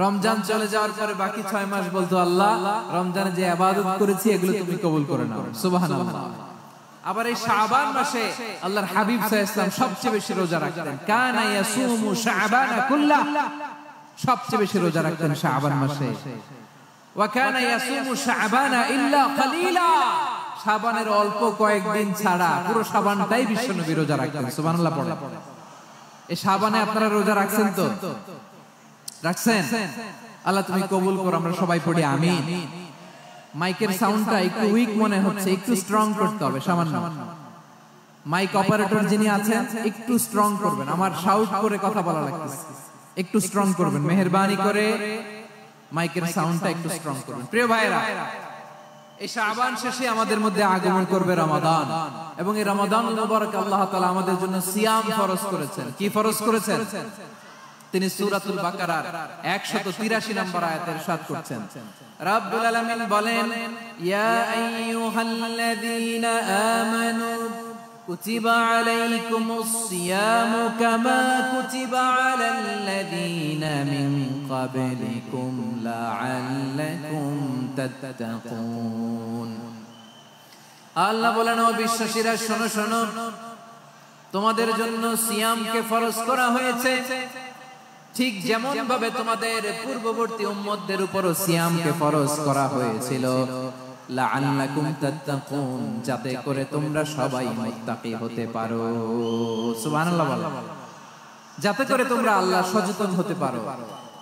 রমজান চলে যাওয়ার পরে বাকি 6 মাস বলতো, আল্লাহ রমজানে যে ইবাদত করেছি এগুলো তুমি কবুল করে নাও। সুবহানাল্লাহ। আবার এই শাবান মাসে আল্লাহর হাবিব সাল্লাল্লাহু আলাইহি ওয়াসাল্লাম সবচেয়ে বেশি রোজা রাখতেন। কানা ইয়াসুমু শাবান কুল্লা, সবচেয়ে বেশি রোজা রাখতেন শাবান মাসে। ওয়া কানা ইয়াসুমু শাবান ইল্লা কালিলা, শাবানের অল্প কয়েকদিন ছাড়া পুরো শাবানটাই বিশ্বনবী রোজা রাখতেন। সুবহানাল্লাহ পড়ে। এই শাবানে আপনারা রোজা রাখছেন তো? রাখছেন? আল্লাহ তুমি কবুল করো। আমরা সবাই পড়ি আমিন। মাইকের সাউন্ডটা একটু উইক মনে হচ্ছে, একটু স্ট্রং করতে হবে সামান্য। মাইক অপারেটর যিনি আছেন একটু স্ট্রং করবেন, আমার শাউট করে কথা বলা লাগতেছে, একটু স্ট্রং করবেন মেহেরবানি করে। মাইকের সাউন্ডটা একটু স্ট্রং করবেন। প্রিয় ভাইরা, এই শাবান শেষে আমাদের মধ্যে আগমন করবে রমাদান, এবং এই রমাদানুল মুবারক আল্লাহ তাআলা আমাদের জন্য সিয়াম ফরজ করেছেন। কি ফরজ করেছেন? তিনি সূরাতুল বাকারার 183 নম্বর আয়াতে ইরশাদ করছেন, রব্বুল আলামিন বলেন, ইয়া আইয়ুহাল্লাযীনা আমানু কুতিবা আলাইকুমুস সিয়ামু কামা কুতিবা আলাল লাযীনা মিন ক্বাবলিকুম লাআল্লাকুম তাত্তাকুন। আল্লাহ বলেন, ও বিশ্বাসীরা শোনো শোনো, তোমাদের জন্য সিয়ামকে ফরজ করা হয়েছে, ঠিক যেমন ভাবে তোমাদের পূর্ববর্তী উম্মতদের উপরও সিয়ামকে ফরজ করা হয়েছিল, লাআল্লাকুম তাত্তাকুন, যাতে করে তোমরা সবাই মুত্তাকি হতে পারো। সুবহানাল্লাহ বলো, যাতে করে তোমরা আল্লাহ সচেতন হতে পারো।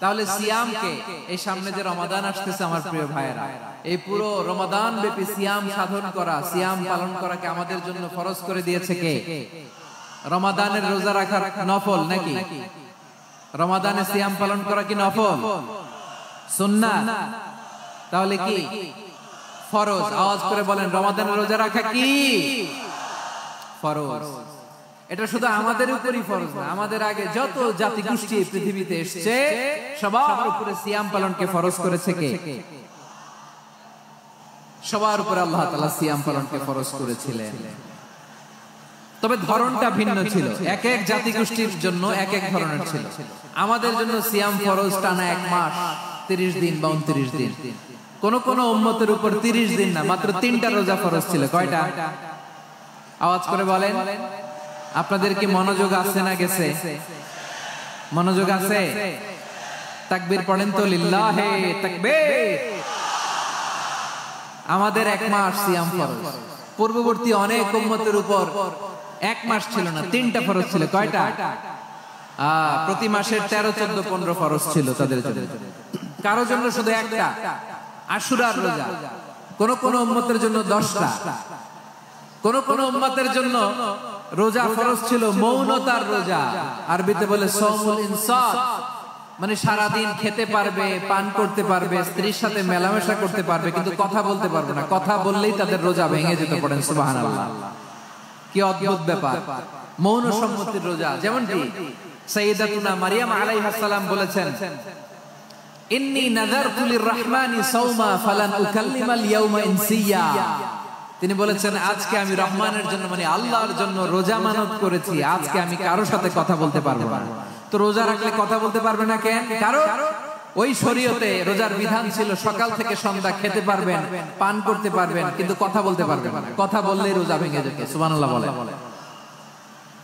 তাহলে সিয়ামকে, এই সামনে যে রমাদান আসতেছে আমার প্রিয় ভাইয়েরা, এই পুরো রমাদান ব্যাপী সিয়াম সাধন করা, সিয়াম পালন করাকে আমাদের জন্য ফরজ করে দিয়েছে কে? রমাদানের রোজা রাখার নফল নাকি? রমাদানে সিয়াম পালন করা কি নফল? সুন্নাহ? তাহলে কি ফরজ? আওয়াজ করে বলেন, রমাদানের রোজা রাখা কি ফরজ? এটা শুধু আমাদের উপরই ফরজ না, আমাদের আগে যত জাতি গোষ্ঠী পৃথিবীতে এসেছে সবার উপরে সিয়াম পালনকে ফরজ করেছে কে? সবার উপরে আল্লাহ তাআলা সিয়াম পালনকে ফরজ করেছিলেন। তবে ধরনটা ভিন্ন ছিল, এক এক জাতি গোষ্ঠীর জন্য এক এক ধরনের ছিল। আমাদের জন্য সিয়াম ফরজ টানা 1 মাস 30 দিন বা 29 দিন। কোন কোন উম্মতের উপর 30 দিন না, মাত্র 3টা রোজা ফরজ ছিল। কয়টা? আওয়াজ করে বলেন। আপনাদের কি মনোযোগ আছে না গেছে? মনোযোগ আছে? তাকবীর পড়েন তো, লিল্লাহে তাকবীর। আমাদের 1 মাস সিয়াম ফরজ। পূর্ববর্তী অনেক উম্মতের উপর 1 মাস ছিল না, 3টা ফরজ ছিল। কয়টা? প্রতি মাসের 13, 14, 15 ফরজ ছিল তাদের জন্য। কারো জন্য শুধু একটা, আশুরার রোজা। কোন কোন উম্মতের জন্য 10টা। কোন কোন উম্মতের জন্য রোজা ফরজ ছিল মৌনতার রোজা, আরবিতে বলে সাওমুল ইনসাত, মানে সারাদিন খেতে পারবে, পান করতে পারবে, স্ত্রীর সাথে মেলামেশা করতে পারবে, কিন্তু কথা বলতে পারবে না। কথা বললেই তাদের রোজা ভেঙে যেত। পড়েন সুবহানাল্লাহ। কি অদ্ভুত ব্যাপার! মৌন সম্মতির রোজা। যেমন কি সাইয়্যিদাতুনা মারিয়াম আলাইহাস সালাম বলেছেন, ইন্নী নাযারতু লির-রাহমানি সাওমা ফালান উকাল্লিমাল ইয়াওমা ইনসিয়া। তিনি বলেছেন, আজকে আমি রহমানের জন্য, মানে আল্লাহর জন্য রোজা মানত করেছি, আজকে আমি কারোর সাথে কথা বলতে পারবো না। তো রোজা রাখলে কথা বলতে পারবে না কেন? কারণ ওই শরীয়তে রোজার বিধান ছিল সকাল থেকে সন্ধ্যা খেতে পারবেন, পান করতে পারবেন, কিন্তু কথা বলতে পারবেন না। কথা বললেই রোজা ভেঙে যেত। সুবহানাল্লাহ বলে।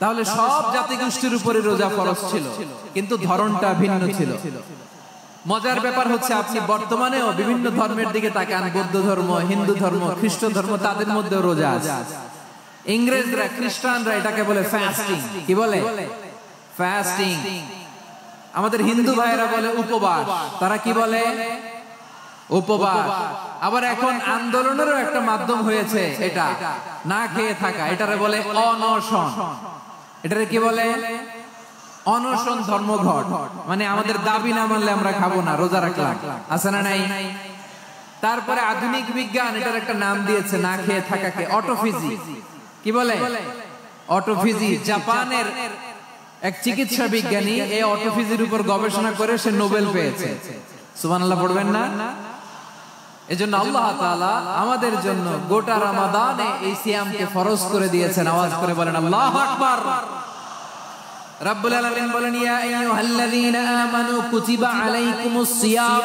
তাহলে সব জাতি গোষ্ঠীর উপরে রোজা ফরজ ছিল, কিন্তু ধরনটা ভিন্ন ছিল। মজার ব্যাপার হচ্ছে, আপনি বর্তমানেও বিভিন্ন ধর্মের দিকে তাকান, বৌদ্ধ ধর্ম, হিন্দু ধর্ম, খ্রিস্ট ধর্ম, তাদের মধ্যেও রোজা আছে। ইংরেজরা, খ্রিস্টানরা এটাকে বলে ফাস্টিং। কি বলে? ফাস্টিং। আমাদের হিন্দু ভাইয়েরা বলে উপবাস। তারা কি বলে? উপবাস। আবার এখন আন্দোলনেরও একটা মাধ্যম হয়েছে এটা, না খেয়ে থাকা। এটারে বলে অনশন। এটারে কি বলে? অনশন ধর্মঘট। মানে আমাদের দাবি না মানলে আমরা খাবো না, রোজা রাখলাম। আছে না নাই? তারপরে আধুনিক বিজ্ঞান এটার একটা নাম দিয়েছে না খেয়ে থাকাকে, অটোফিজি। কি বলে? অটোফিজি। জাপানের এক চিকিৎসা বিজ্ঞানী এই অটোফিজির উপর গবেষণা করে সে নোবেল পেয়েছে। সুবহানাল্লাহ পড়বেন না? এজন্য আল্লাহ তাআলা আমাদের জন্য গোটা রমাদানে এই সিয়ামকে ফরজ করে দিয়েছেন। আওয়াজ করে বলেন আল্লাহু আকবার। রাব্বুল আলামিন বলেন, ইয়া আইয়ুহাল্লাযীনা আমানু কুতিবা আলাইকুমুস সিয়াম।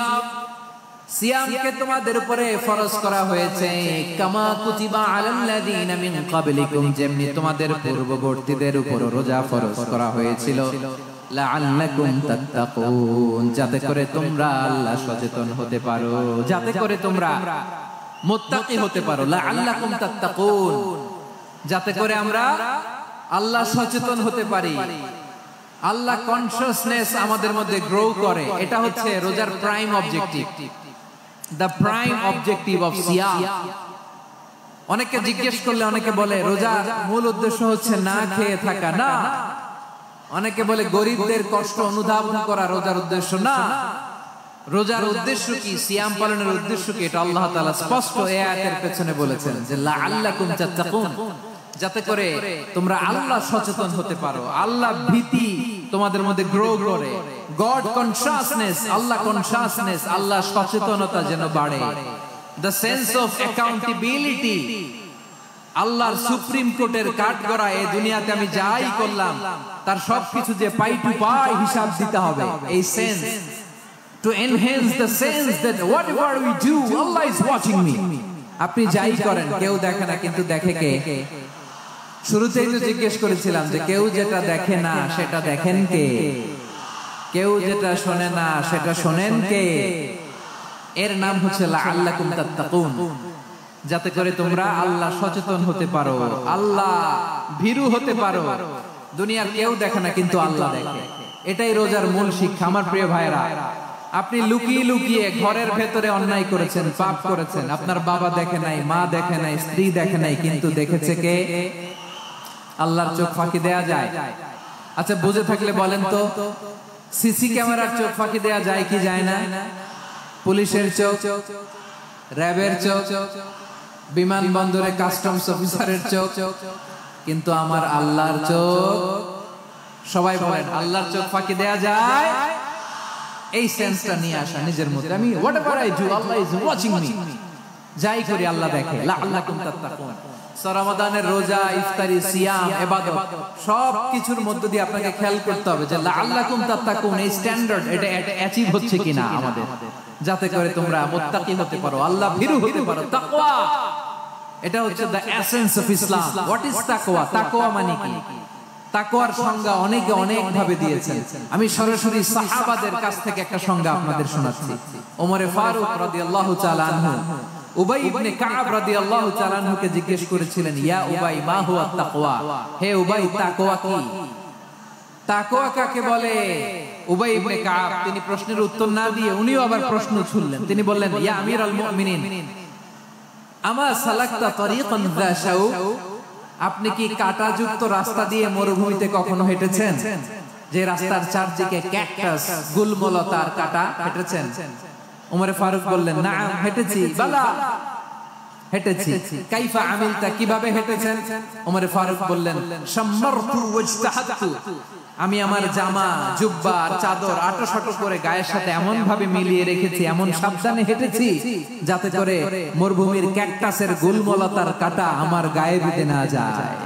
সিয়ামকে তোমাদের উপরে ফরজ করা হয়েছে, কামা কুতিবা আলাল্লাযীনা মিন ক্বাবলিকুম, যেমনি তোমাদের পূর্ববর্তীদের উপর রোজা ফরজ করা হয়েছিল, লাআল্লাকুম তাত্তাকুন, যাতে করে তোমরা আল্লাহ সচেতন হতে পারো, যাতে করে তোমরা মুত্তাকি হতে পারো। লাআল্লাকুম তাত্তাকুন, যাতে করে আমরা আল্লাহ সচেতন হতে পারি, আল্লাহ কনসিয়াসনেস আমাদের মধ্যে গ্রো করে। এটা হচ্ছে রোজার prime objective, the prime objective of সিয়াম। অনেকে জিজ্ঞেস করলে অনেকে বলে রোজার মূল উদ্দেশ্য হচ্ছে না খেয়ে থাকা। না। অনেকে বলে গরিবদের কষ্ট অনুধাবন করা রোজার উদ্দেশ্য। না। রোজার উদ্দেশ্য কি? সিয়াম পালনের উদ্দেশ্য কি? এটা আল্লাহ তাআলা স্পষ্ট এই আয়াতের পেছনে বলেছেন যে লাআল্লাকুম তাত্তাকুন, যাতে করে তোমরা আল্লাহ সচেতন হতে পারো, আল্লাহ ভীতি তোমাদের মধ্যে গ্রো করে, গড কনসিয়াসনেস, আল্লাহ কনসিয়াসনেস, আল্লাহ সচেতনতা যেন বাড়ে, দ্য সেন্স অফ অ্যাকাউন্টেবিলিটি আল্লাহর সুপ্রিম কোর্টের কাঠগড়া এই দুনিয়াতে আমি যাই করলাম তার সবকিছু যে পাই টু পাই হিসাব দিতে হবে। এই sense to enhance the sense that whatever we do Allah is watching me. আপনি যাই করেন কেউ দেখে না, কিন্তু দেখে কে? শুরুতেই তো জিজ্ঞেস করেছিলাম যে কেউ যেটা দেখে না সেটা দেখেন কে? কেউ যেটা শোনে না সেটা শোনেন কে? এর নাম হচ্ছে লাআল্লাকুম তাত্তাকুন, যাতে করে তোমরা আল্লাহ সচেতন হতে পারো, আল্লাহ ভীরু হতে পারো। দুনিয়ার কেউ দেখে না কিন্তু আল্লাহ দেখে। এটাই রোজার মূল শিক্ষা। আমার প্রিয় ভাইরা, আপনি লুকিয়ে লুকিয়ে ঘরের ভেতরে অন্যায় করেছেন, পাপ করেছেন, আপনার বাবা দেখে নাই, মা দেখে নাই, স্ত্রী দেখে নাই, কিন্তু দেখেছে কে? আল্লাহর চোখ ফাঁকি দেয়া যায়? আচ্ছা বুঝে থাকলে বলেন তো, সিসি ক্যামেরার চোখ ফাঁকি দেয়া যায় কি যায় না? পুলিশের চোখ, র্যাবের চোখ, বিমানবন্দরে কাস্টমস অফিসারের চোখ, কিন্তু আমার আল্লাহর চোখ? সবাই বলেন আল্লাহর চোখ ফাঁকি দেয়া যায়? এই সেন্সটা নিয়ে আসা নিজের মধ্যে, আমি whatever I do Allah is watching me, যাই করি আল্লাহ দেখে। লাআল্লাকুম তাত্তাকুন। রমাদানের রোজা, ইফতারি, সিয়াম, ইবাদত সব কিছুর মধ্য দিয়ে আপনাকে খেয়াল করতে হবে যে লাআল্লাকুম তাত্তাকুন এই স্ট্যান্ডার্ড এটা অ্যাচিভ হচ্ছে কিনা আমাদের, যাতে করে তোমরা মুত্তাকি হতে পারো, আল্লাহ ভীরু হতে পারো। তাকওয়া, এটা হচ্ছে the essence of Islam. What is তাকওয়া? তাকওয়া মানে কি? তাকওয়ার সংজ্ঞা অনেকে অনেক ভাবে দিয়েছেন। আমি সরাসরি সাহাবাদের কাছ থেকে একটা সংজ্ঞা আপনাদের শোনাচ্ছি। ওমরে ফারুক রাদিয়াল্লাহু তাআলা আনহু উবাই ইবনে কাব রাদিয়াল্লাহু তাআলা আনহুকে জিজ্ঞেস করেছিলেন, ইয়া উবাই মা হুয়া তাকওয়া? হে উবাই, তাকওয়া কি? তাকওয়া কাকে বলে? উবাই ইবনে কাব তিনি প্রশ্নের উত্তর না দিয়ে উনিও আবার প্রশ্ন ছুড়লেন। তিনি বললেন, ইয়া আমিরাল মুমিনিন আমা সালাকতা তারিকান যা শাউক? আপনি কি কাঁটাযুক্ত রাস্তা দিয়ে মরুভূমিতে কখনো হেঁটেছেন? যে রাস্তার চারদিকে ক্যাকটাস, গুলমলতার কাঁটা, হেঁটেছেন? ওমরে ফারুক বললেন, না হেঁটেছি। বালা, হেঁটেছি। কাইফা আমিলতা, কিভাবে হেঁটেছেন? ওমরে ফারুক বললেন, শাম্মারতু ওয়াজতাহাদতু, আমি আমার জামা, জুব্বা আর চাদর আঁটো করে গায়ের সাথে এমন ভাবে মিলিয়ে রেখেছি, এমন সাবধানে হেঁটেছি যাতে করে মরুভূমির ক্যাকটাসের গুলমলতার কাঁটা আমার গায়ে বিঁধে না যায়।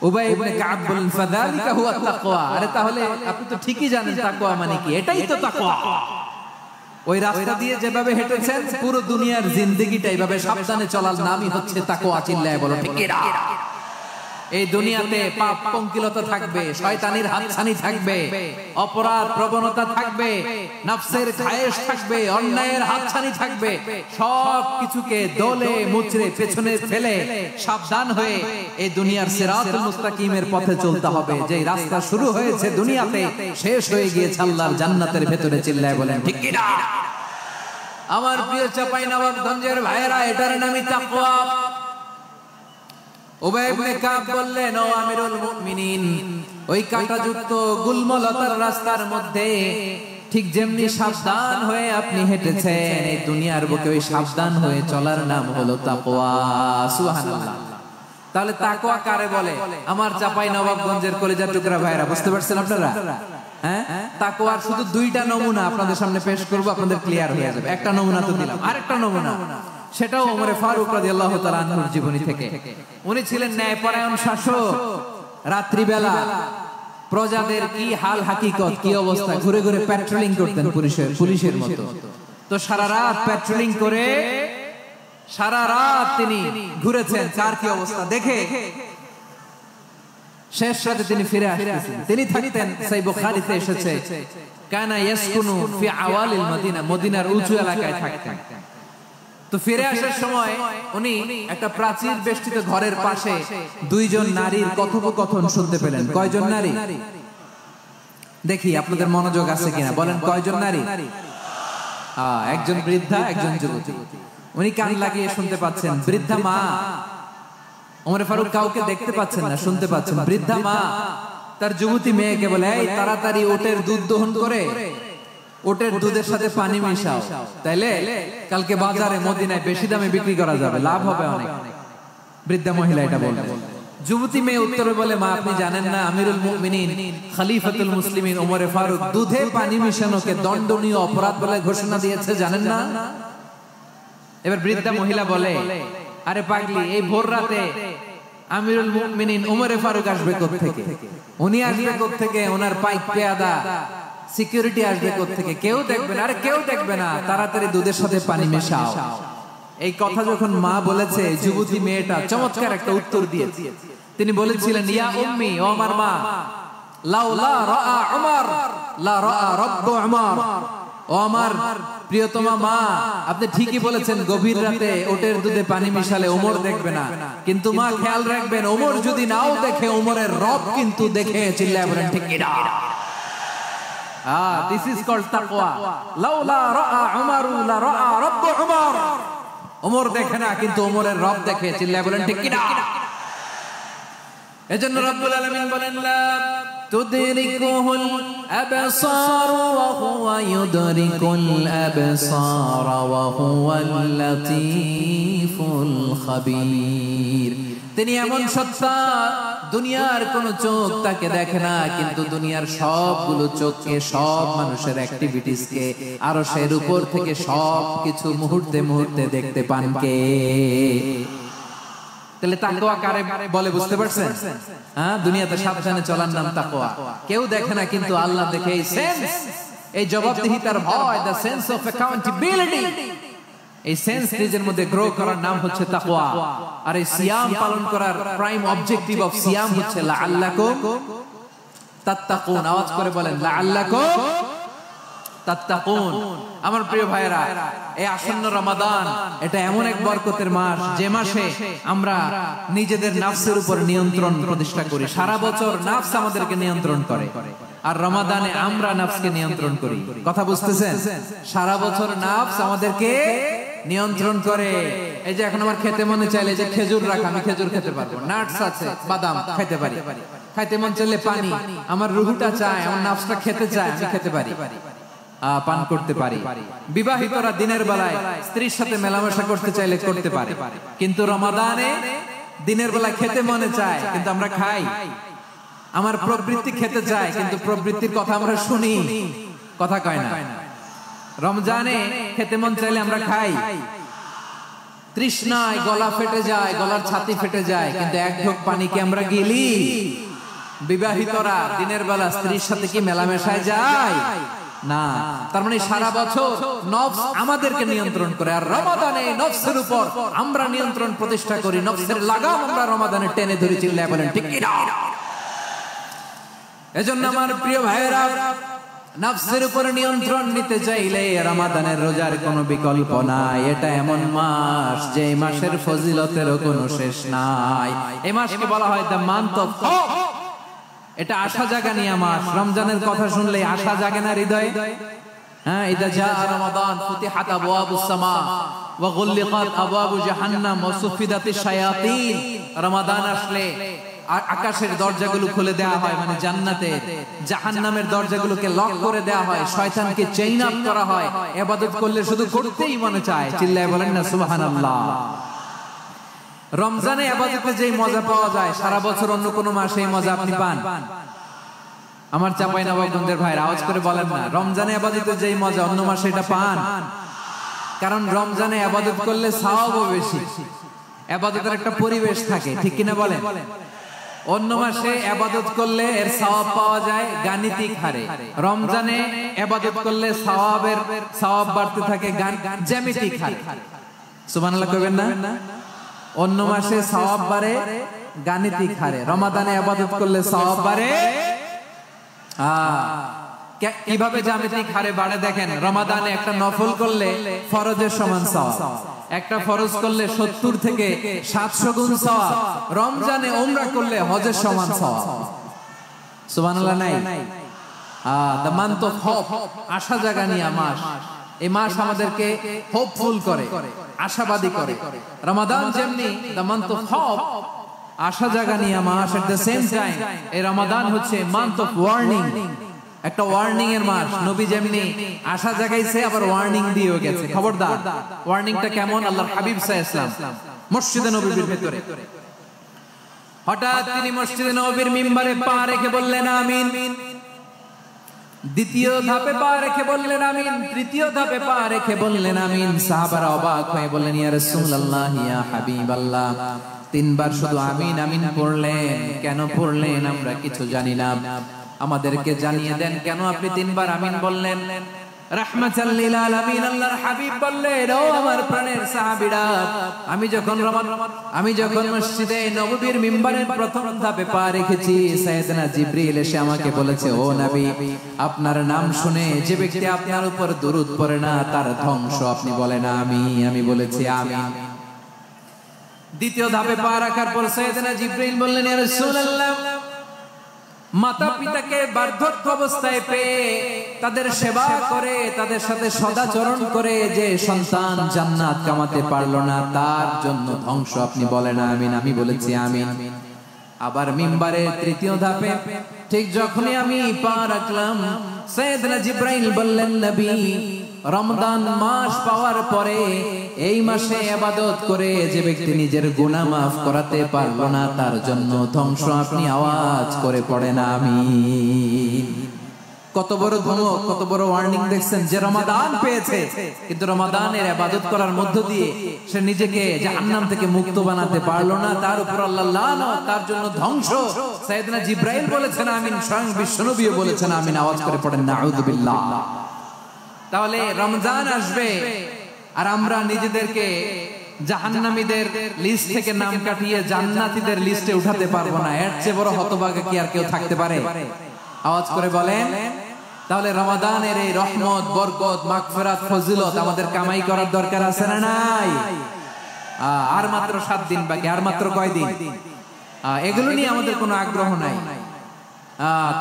উবাই ইবনে কাব বললেন, ফাযালিকা হুয়া তাকওয়া। আরে তাহলে আপনি তো ঠিকই জানেন তাকওয়া মানে কি, এটাই তো তাকওয়া। ওই রাস্তা দিয়ে যেভাবে হেঁটেছেন পুরো দুনিয়ার জিন্দেগিটা এইভাবে সাবধানে চলার নামই হচ্ছে তাকওয়া। চিল্লায় বলো ঠিক কিনা? এই দুনিয়াতে পাপ পঙ্কিলতা থাকবে, শয়তানির হাতছানি থাকবে, অপরাধ প্রবণতা থাকবে, নফসের খায়েশ থাকবে, অন্যায়ের হাতছানি থাকবে। সব কিছুকে দলে মুচড়ে পেছনে ফেলে সাবধান হয়ে এই দুনিয়ার সিরাতুল মুস্তাকিমের পথে চলতে হবে। যে রাস্তা শুরু হয়েছে দুনিয়াতে, শেষ হয়ে গিয়েছে আল্লাহর জান্নাতের ভেতরে। চিল্লায় বলেন ঠিক কিনা? আমার প্রিয় চাঁপাইনবাবগঞ্জের ভাইয়েরা, এটার নামই তাকওয়া। উবাই ইবনে কাব বললেন, ও আমিরুল মুমিনিন, ওই কাঁটাযুক্ত গুলমলতার রাস্তার মধ্যে ঠিক যেমনি সাবধান হয়ে আপনি হেঁটেছেন, এই দুনিয়ার বুকে ওই সাবধান হয়ে চলার নাম হলো তাকওয়া। সুবহানাল্লাহ। তাহলে তাকওয়া কারে বলে? আমার চাঁপাইনবাবগঞ্জের কলিজার টুকরা ভাইরা, বুঝতে পারছেন আপনারা? হ্যাঁ, তাকওয়ার শুধু দুইটা নমুনা আপনাদের সামনে পেশ করব, আপনাদের ক্লিয়ার হয়ে যাবে। একটা নমুনা তো দিলাম, আরেকটা নমুনা, সেটাও ওমরে ফারুক রাদিয়াল্লাহু তাআলা আনহুর জীবনী থেকে। উনি ছিলেন ন্যায়পরায়ণ শাসক। রাত্রিবেলা প্রজাদের কি হাল হাকিকত, কি অবস্থা, ঘুরে ঘুরে প্যাট্রোলিং করতেন পুলিশের মতো। তো সারা রাত প্যাট্রোলিং করে সারা রাত তিনি ঘুরেছেন কার কি অবস্থা দেখে। শেষ রাতে তিনি ফিরে আসতেন। তিনি থাকতেন, সহিহ বুখারীতে এসেছে, কানা ইয়াসকুনু ফি আওয়ালিল মদিনা, মদিনার উঁচু এলাকায় থাকতেন। তো ফিরে আসার সময় উনি একটা প্রাচীর বেষ্টিত ঘরের পাশে দুইজন নারীর কথোপকথন শুনতে পেলেন। কয়জন নারী? দেখি আপনাদের মনোযোগ আছে কিনা, বলেন কয়জন নারী? একজন বৃদ্ধা, একজন যুবতী। উনি কান লাগিয়ে শুনতে পাচ্ছেন। বৃদ্ধা মা, ওমর ফারুক কাউকে দেখতে পাচ্ছেন না, শুনতে পাচ্ছেন। বৃদ্ধা মা তার যুবতী মেয়েকে বলে, এই তাড়াতাড়ি ওটের দুধ দহন করে ওটের দুধের সাথে পানি মিশাও, তাইলে কালকে বাজারে মদিনায় বেশি দামে বিক্রি করা যাবে, লাভ হবে অনেক। বৃদ্ধা মহিলা এটা বললেন। যুবতী মেয়ে উত্তরে বলে, মা আপনি জানেন না আমিরুল মুমিনিন খলিফাতুল মুসলিমিন ওমর ফারুক দুধে পানি মিশানোকে দণ্ডনীয় অপরাধ বলে ঘোষণা দিয়েছে, জানেন না? এবার বৃদ্ধা মহিলা বলে, আরে পাগলি, এই ভোর রাতে আমিরুল মুমিনিন উমরে ফারুক আসবে কোত্থেকে? উনি আসবে কোত্থেকে? ওনার পাইক পেয়াদা সিকিউরিটি আসবে কোত্থেকে? কেউ দেখবে না। আরে কেউ দেখবে না, তাড়াতাড়ি দুধের সাথে পানি মেশাও। এই কথা যখন মা বলেছে, যুবতী মেয়েটা চমৎকার একটা উত্তর দিয়েছে। তিনি বলেছিলেন, ইয়া উম্মি, ও আমার মা, লাউলা রাআ উমর লা রাআ রাব্বু উমর। ও আমার প্রিয়তমা মা, আপনি ঠিকই বলেছেন, গভীর রাতে ওটের দুধে পানি মিশালে ওমর দেখবে না, কিন্তু মা খেয়াল রাখবেন, ওমর যদি নাও দেখে, ওমরের রব কিন্তু দেখে। চিল্লায় বলেন ঠিক কিনা? দিস ইজ কল্ড তাকওয়া। লাউলা রাআ উমরু লা রাআ রাব্বু উমর। ওমর দেখে না, কিন্তু ওমরের রব দেখে। চিল্লায় বলেন ঠিক কিনা? এজন্য রব্বুল আলামিন বলেন, লা তুদরিকুহুল আবসার ওয়া হুয়া ইউদরিকুল আবসার ওয়া হুয়াল লাতীফুল খাবীর। তিনি এমন সত্তা, দুনিয়ার কোন চোখ তাকে দেখে না, কিন্তু দুনিয়ার সবগুলো চোখকে, সব মানুষের অ্যাক্টিভিটিসকে, আরশের উপর থেকে সবকিছু মুহূর্তে মুহূর্তে দেখতে পান কে? তাহলে তাকওয়া কারে বলে বুঝতে পারছেন? দুনিয়াতে সাবধানে চলার নাম তাকওয়া। কেউ দেখে না, কিন্তু আল্লাহ দেখে। এই সেন্স, এই জবাবদিহিতার ভয়, দ্য সেন্স অফ অ্যাকাউন্টেবিলিটি, এই সেন্স নিজের মধ্যে গ্রো করার নাম হচ্ছে তাকওয়া। আর এই সিয়াম পালন করার প্রাইম অবজেক্টিভ অফ সিয়াম হচ্ছে লাআল্লাকুম তাত্তাকুন। আওয়াজ করে বলেন, লাআল্লাকুম তাত্তাকুন। আমার প্রিয় ভাইরা, এই আসন্ন রমাদান, এটা এমন এক বরকতের মাস, যে মাসে আমরা নিজেদের নাফসের উপর নিয়ন্ত্রণ প্রতিষ্ঠা করি। সারা বছর নাফস আমাদেরকে নিয়ন্ত্রণ করে, আর রমাদানে আমরা নাফসকে নিয়ন্ত্রণ করি। কথা বুঝতেছেন? সারা বছর নাফস আমাদেরকে নিয়ন্ত্রণ করে। এই যে এখন আমার খেতে মনে চাইলে যে খেজুর রাখা, আমি খেজুর খেতে পারবো, নাটস আছে, বাদাম খেতে পারি। খাইতে মন চাইলে পানি, আমার রুহুটা চায়, আমার নাফসটা খেতে চায়, আমি খেতে পারি, পান করতে পারি। বিবাহিতরা দিনের বেলায় স্ত্রীর সাথে মেলামেশা করতে চাইলে করতে পারে, কিন্তু রমাদানে দিনের বেলা খেতে মনে চায়, কিন্তু আমরা খাই। আমার প্রবৃত্তি খেতে চায়, কিন্তু প্রবৃত্তির কথা আমরা শুনি, কথা কয় না। রমজানে খেতে মন চাইলে আমরা খাই, তৃষ্ণায় গলা ফেটে যায়, গলার ছাতি ফেটে যায়, কিন্তু এক ঢোক পানি কি আমরা গিলি? বিবাহিতরা দিনের বেলা স্ত্রীর সাথে কি মেলামেশায় যায়? না। তার মানে সারা বছর নফস আমাদেরকে নিয়ন্ত্রণ করে, আর রমাদানে নফসের উপর আমরা নিয়ন্ত্রণ প্রতিষ্ঠা করি। নফসের লাগাম আমরা রমাদানে টেনে ধরে। চিল্লায় বলেন ঠিক কিনা? এজন্য আমার প্রিয় ভাইয়েরা, নফসের উপর নিয়ন্ত্রণ নিতে চাইলে রমাদানের রোজার কোনো বিকল্প নাই। এটা এমন মাস, যে মাসের ফজিলতেরও কোনো শেষ নাই। এই মাসকে বলা হয় দ্য মান্থ অফ হোপ। এটা আশা জাগানিয়া মাস। রমজানের কথা শুনলে আশা জাগে না হৃদয়ে? হ্যাঁ, ইদা জা রমাদান ফুতিহাত আবওয়াবুস সামা ওয়া গুল্লিকাত আবওয়াবু জাহান্নাম ওয়া সুফিদাতিশ শায়াতিন। রমাদান আসলে আকাশের দরজাগুলো খুলে দেওয়া হয়, মানে জান্নাতের। জাহান্নামের দরজাগুলোকে লক করে দেওয়া হয়, শয়তানকে চেইন আপ করা হয়। ইবাদত করলে শুধু করতেই মনে চায়। চিল্লায় বলেন না সুবহানাল্লাহ। রমজানে ইবাদতে যেই মজা পাওয়া যায়, সারা বছর অন্য কোনো মাসে এই মজা আপনি পান? আমার চাঁপাইনবাবগঞ্জের ভাইরা আওয়াজ করে বলেন না, রমজানে ইবাদতে যেই মজা অন্য মাসে এটা পান? কারণ রমজানে ইবাদত করলে সওয়াবও বেশি, ইবাদতের একটা পরিবেশ থাকে, ঠিক কিনা বলেন? অন্য মাসে ইবাদত করলে এর সওয়াব পাওয়া যায় গাণিতিক হারে, রমজানে ইবাদত করলে সওয়াব বাড়তে থাকে জ্যামিতিক হারে। সুবহানাল্লাহ কইবেন না? অন্য মাসে সওয়াব বাড়ে গাণিতিক হারে, রমাদানে ইবাদত করলে সওয়াব বাড়ে কিভাবে জ্যামিতিক হারে বাড়ে দেখেন। রমাদানে একটা নফল করলে ফরজের সমান সওয়াব, একটা ফরজ করলে 70 থেকে 700 গুণ সওয়াব। রমজানে উমরা করলে হজের সমান সওয়াব। সুবহানাল্লাহ নাই? দ্য মান্থ অফ হোপ, আশা জাগানিয়া মাস। এই মাস আমাদেরকে হোপফুল করে, আশাবাদী করে। রমাদান যেমনি দ্য মান্থ অফ হোপ, আশা জাগানিয়া মাস, এট দ্য সেম টাইম এই রমাদান হচ্ছে মান্থ অফ ওয়ার্নিং, একটা ওয়ার্নিং এর মাস। নবী যেমনি আশা জাগাইছে, আবার ওয়ার্নিং দিয়েও গেছে, খবরদার। ওয়ার্নিংটা কেমন? আল্লাহর হাবিব সাল্লাল্লাহু আলাইহি ওয়াসাল্লাম মসজিদে নববীর ভিতরে হঠাৎ তিনি মসজিদে নববীর মিম্বারে পা রেখে বললেন আমিন। দ্বিতীয় ধাপে পা রেখে বললেন আমিন, তৃতীয় ধাপে পা রেখে বললেন আমিন। সাহাবারা অবাক হয়ে বললেন, ইয়া রাসূলুল্লাহ, ইয়া হাবিবাল্লাহ, তিনবার শুধু আমিন আমিন পড়লেন। কেন পড়লেন আমরা কিছু জানি না, আমাদেরকে জানিয়ে দেন কেন আপনি তিনবার আমিন বললেন। রাহমাতাল লিল আলামিন আল্লাহর হাবিব বললেন, ও আমার প্রাণের সাহাবীরা, আমি যখন মসজিদে নববীর মিম্বারের প্রথম ধাপে পা রেখেছি, সাইয়েদনা জিবরিল এসে আমাকে বলেছে, ও নবী, আপনার নাম শুনে যে ব্যক্তি আপনার উপর দুরূদ পড়ে না তার ধ্বংস। আপনি বলেন আমি বলেছি আমিন। দ্বিতীয় ধাপে পা রাখার পর সাইয়েদনা জিবরিল বললেন, ইয়া রাসূলুল্লাহ, মাতা পিতাকে বার্ধক্য অবস্থায় পেয়ে তাদের সেবা করে, তাদের সাথে সদাচরণ করে যে সন্তান জান্নাত কামাতে পারলো না তার জন্য ধ্বংস। আপনি বলেন আমিন। আমি বলেছি আমিন। আবার মিম্বারের তৃতীয় ধাপে ঠিক যখনই আমি পা রাখলাম, সাইয়েদনা জিবরাইল বললেন, নবী, রমজান মাস পাওয়ার পরে এই মাসে ইবাদত করে যে ব্যক্তি নিজের গুনাহ মাফ করাতে পারলো না তার জন্য ধ্বংস। আপনি আওয়াজ করে পড়েন আমিন। কত বড় ধমক, কত বড় ওয়ার্নিং দেখছেন। যে রমাদান পেয়েছে কিন্তু রমাদানের ইবাদত করার মধ্য দিয়ে সে নিজেকে জাহান্নাম থেকে মুক্ত বানাতে পারলো না, তার উপর আল্লাহ লানত, তার জন্য ধ্বংস। সাইয়েদনা জিবরাইল বলেছেন আমিন, স্বয়ং বিশ্বনবীও বলেছেন আমিন। আওয়াজ করে পড়েন নাউযুবিল্লাহ। তাহলে রমজান আসবে আর আমরা নিজেদেরকে জাহান্নামীদের লিস্ট থেকে নাম কাটিয়ে জান্নাতীদের লিস্টে উঠাতে পারবো না। এর চেয়ে বড় হতভাগা কি আর কেউ থাকতে পারে? আওয়াজ করে বলেন। তাহলে রমাদানের এই রহমত, বরকত, মাগফিরাত, ফজিলত আমাদের কামাই করার দরকার আছে না নাই? আর মাত্র 7 দিন বাকি। আর মাত্র কয় দিন? এগুলো নিয়ে আমাদের কোনো আগ্রহ নাই।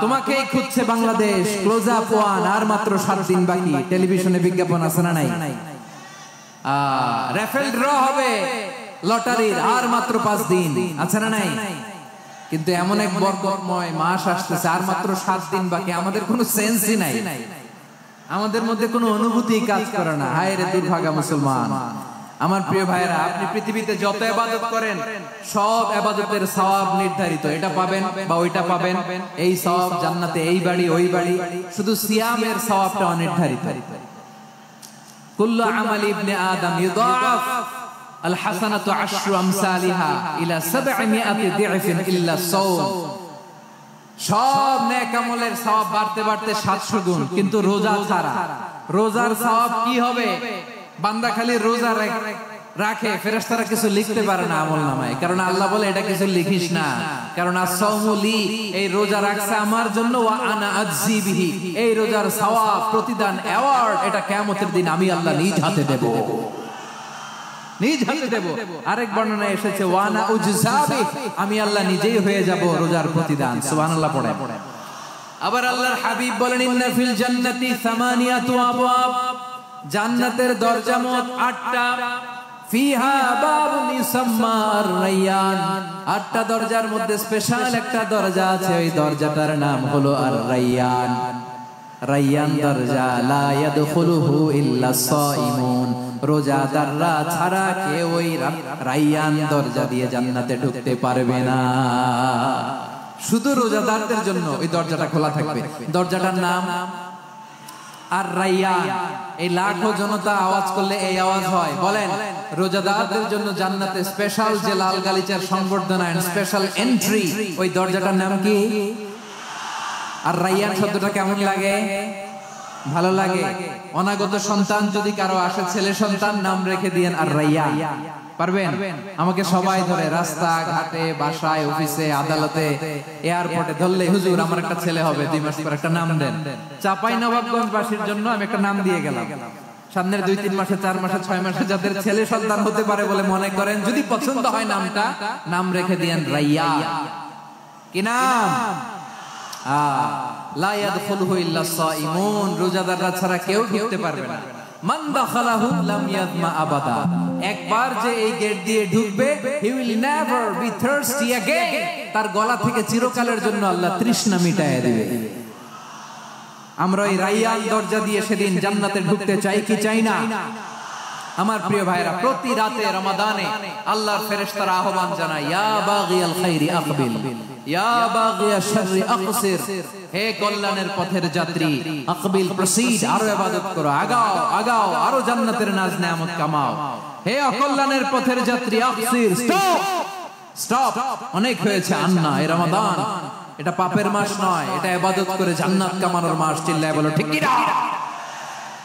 তোমাকেই খুঁজছে বাংলাদেশ, ক্লোজ আপ ওয়ান, আর মাত্র 7 দিন বাকি। টেলিভিশনে বিজ্ঞাপন আছে না নাই? রাফেল ড্র হবে লটারির, আর মাত্র 5 দিন আছে না নাই? কিন্তু এমন এক বরকতময় মাস আসতেছে, আর মাত্র 7 দিন বাকি। আমাদের কোনো সেন্সই নাই, আমাদের মধ্যে কোনো অনুভূতি কাজ করে না। হায় রে দুর্ভাগা মুসলমান। আমার প্রিয় ভাইরা, আপনি পৃথিবীতে যত ইবাদত করেন সব ইবাদতের সওয়াব নির্ধারিত। এটা পাবেন বা ওইটা পাবেন, এই সওয়াব জান্নাতে, এই বাড়ি ওই বাড়ি। শুধু সিয়ামের সওয়াবটা অনির্ধারিত। কুল্লু আমালি ইবনে আদম ইউদাফ আল হাসানাতু আশরু আমসালিহা ইলা 700 দি'ফিন ইল্লা সাওম। সব নেক আমলের সওয়াব বাড়তে বাড়তে 700 গুণ, কিন্তু রোজা ছাড়া। রোজার সওয়াব কি হবে? বান্দা খালি রোজা রাখে, ফেরেশতারা কিছু লিখতে পারে না আমলনামায়, কারণ আল্লাহ বলে এটা কিছু লিখিস না, কারণ as-সাওমু লি, এই রোজা রাখছে আমার জন্য, ওয়া আনা আজজি বিহি, এই রোজার সওয়াব, প্রতিদান, অ্যাওয়ার্ড এটা কিয়ামতের দিন আমি আল্লাহ নিজ হাতে দেব, নিজ হাতে দেব। আরেক বর্ণনায় এসেছে ওয়া আনা উজজাবি, আমি আল্লাহ নিজেই হয়ে যাব রোজার প্রতিদান। সুবহানাল্লাহ পড়ে। আবার আল্লাহর হাবিব বলেন, ইন্না ফিল জান্নাতি 8 আবওয়াব, জান্নাতের দরজা মোট 8টা। ফিহা বাবুন ইউসাম্মা আর-রায়্যান, 8টা দরজার মধ্যে স্পেশাল একটা দরজা আছে, ওই দরজাটার নাম হলো আর-রায়্যান। রায়্যান দরজা, লা ইয়াদখুলুহু ইল্লা সাইমুন, রোজাদাররা ছাড়া কেউ ওই রায়্যান দরজা দিয়ে জান্নাতে ঢুকতে পারবে না। শুধু রোজাদারদের জন্য ওই দরজাটা খোলা থাকবে। দরজাটার নাম আর-রায়্যান। এই লাখো জনতা আওয়াজ করলে এই আওয়াজ হয়। বলেন, রোজাদারদের জন্য জান্নাতে স্পেশাল যে লাল গালিচার সংবর্ধনা এন্ড স্পেশাল এন্ট্রি, ওই দরজাটার নাম কি? আর-রায়্যান শব্দটা কেমন লাগে? ভালো লাগে। অনাগত সন্তান যদি কারো আসে, ছেলে সন্তান, নাম রেখে দিয়েন আর-রায়্যান। পারবেন? আমাকে সবাই ধরে রাস্তা ঘাটে, বাসায়, অফিসে, আদালতে, এয়ারপোর্টে ধরলে, হুজুর আমার একটা ছেলে হবে 2 মাস পর, একটা নাম দেন। চাঁপাইনবাবগঞ্জবাসীর জন্য আমি একটা নাম দিয়ে গেলাম। সামনের 2-3 মাসে, 4 মাসে, 6 মাসে যাদের ছেলে সন্তান হতে পারে বলে মনে করেন, যদি পছন্দ হয় নামটা, নাম রেখে দিয়েন রায়্যান। কি নাম? লা ইয়াদখুলুহু ইল্লা সাইমুন, রোজাদাররা ছাড়া কেউ ঢুকতে পারবে না। মান দাখালাহু লাম ইয়াদমা আবাদা, একবার যে এই গেট দিয়ে ঢুকবে, he will never be thirsty again, তার গলা থেকে চিরকালের জন্য আল্লাহ তৃষ্ণা মিটায়ে দিবে। আমরা এই রায়্যান দরজা দিয়ে সেদিন জান্নাতে ঢুকতে চাই কি চাই না? আমার প্রিয় ভাইরা, প্রতি রাতে রমাদানে আল্লাহর ফেরেশতারা আহ্বান জানায়, ইয়া বাগিয়াল খাইরি আকবিল, ইয়া বাগিয়াশ শাররি আকসির, হে কল্যাণের পথের যাত্রী, আকবিল, প্রসিড, আরো ইবাদত করো, আগাও আগাও, আরো জান্নাতের নাজ নেয়ামত কামাও। হে অকল্যাণের পথের যাত্রী, আকসির, স্টপ, স্টপ, অনেক হয়েছে আন্না। এই রমাদান এটা পাপের মাস নয়, এটা ইবাদত করে জান্নাত কামানোর মাস। চিল্লায় বলো ঠিক কি না?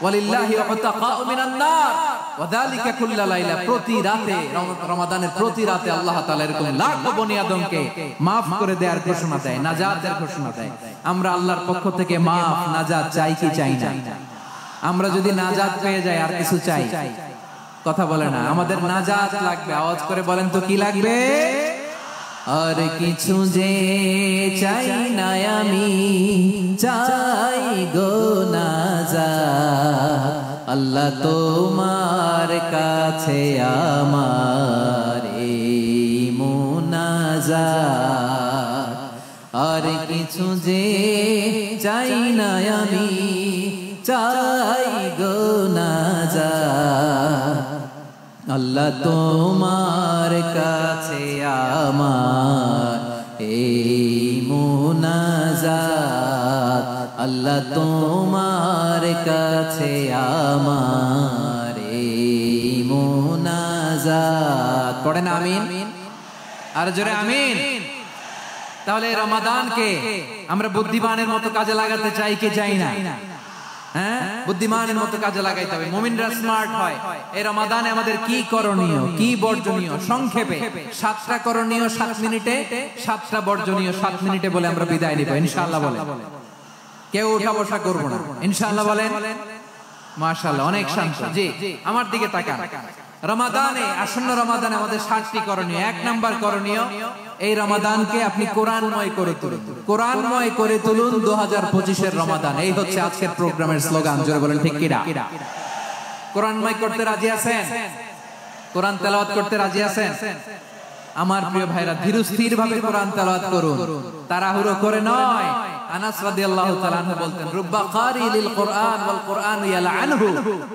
ওয়ালিল্লাহি উতাকাউ মিনান নার ওয়া যালিকা কুল্লা লাইলা। প্রতি রাতে, রমাদানের প্রতি রাতে আল্লাহ তাআলা এরকম লাখ বনি আদমকে maaf করে দেওয়ার ঘোষণা দেয়, নাজাতের ঘোষণা দেয়। আমরা আল্লাহর পক্ষ থেকে maaf, নাজাত চাই কি চাই না? আমরা যদি নাজাত পেয়ে যাই আর কিছু চাই? কথা বলে না। আমাদের নাজাত লাগবে। আওয়াজ করে বলেন তো কি লাগবে? আর কিছু যে চাই না আমি, চাই গো নাজাত। আল্লাহ তোমার কাছে আমার এই মুনাজাত। আর কিছু যে চাই না আমি, চাই গো নাজাত। আল্লাহ তোমার কাছে আমার এই মুনাজাত। আল্লাহ তোমার কাছে আমার এই মুনাজাত। পড়েন আমিন, আর জোরে আমিন। তাহলে রমাদানকে আমরা বুদ্ধিমানের মতো কাজে লাগাতে চাই কি চাই না? হ্যাঁ, বুদ্ধিমানের মতো কাজে লাগাইতে হবে। মুমিনরা স্মার্ট হয়। এই রমাদানে আমাদের কি করণীয়, কি বর্জনীয়? সংক্ষেপে 7টা করণীয় 7 মিনিটে, 7টা বর্জনীয় 7 মিনিটে বলে আমরা বিদায় নিব ইনশাআল্লাহ। বলেন, কেউ উঠা বসা করব না ইনশাআল্লাহ। বলেন মাশাআল্লাহ, অনেক শান্ত। জি, আমার দিকে তাকান। রমাদানে, আসন্ন রমাদানে আমাদের 7টি করণীয়। 1 নাম্বার করণীয়, এই রমাদানকে আপনি কোরআনময় করে তুলুন। কোরআনময় করে তুলুন 2025 এর রমাদান। এই হচ্ছে আজকের প্রোগ্রামের স্লোগান। জোরে বলেন ঠিক কি না? কোরআনময় করতে রাজি আছেন? কোরআন তেলাওয়াত করতে রাজি আছেন? আমার প্রিয় ভাইরা, ধীরস্থির ভাবে কোরআন তেলাওয়াত করুন, তাড়াহুড়ো করে নয়। আনাস রাদিয়াল্লাহু তাআলা আনহু বলতেন, রুব্বা কারি লিল কোরআন ওয়াল কোরআন ইয়ালআনহু।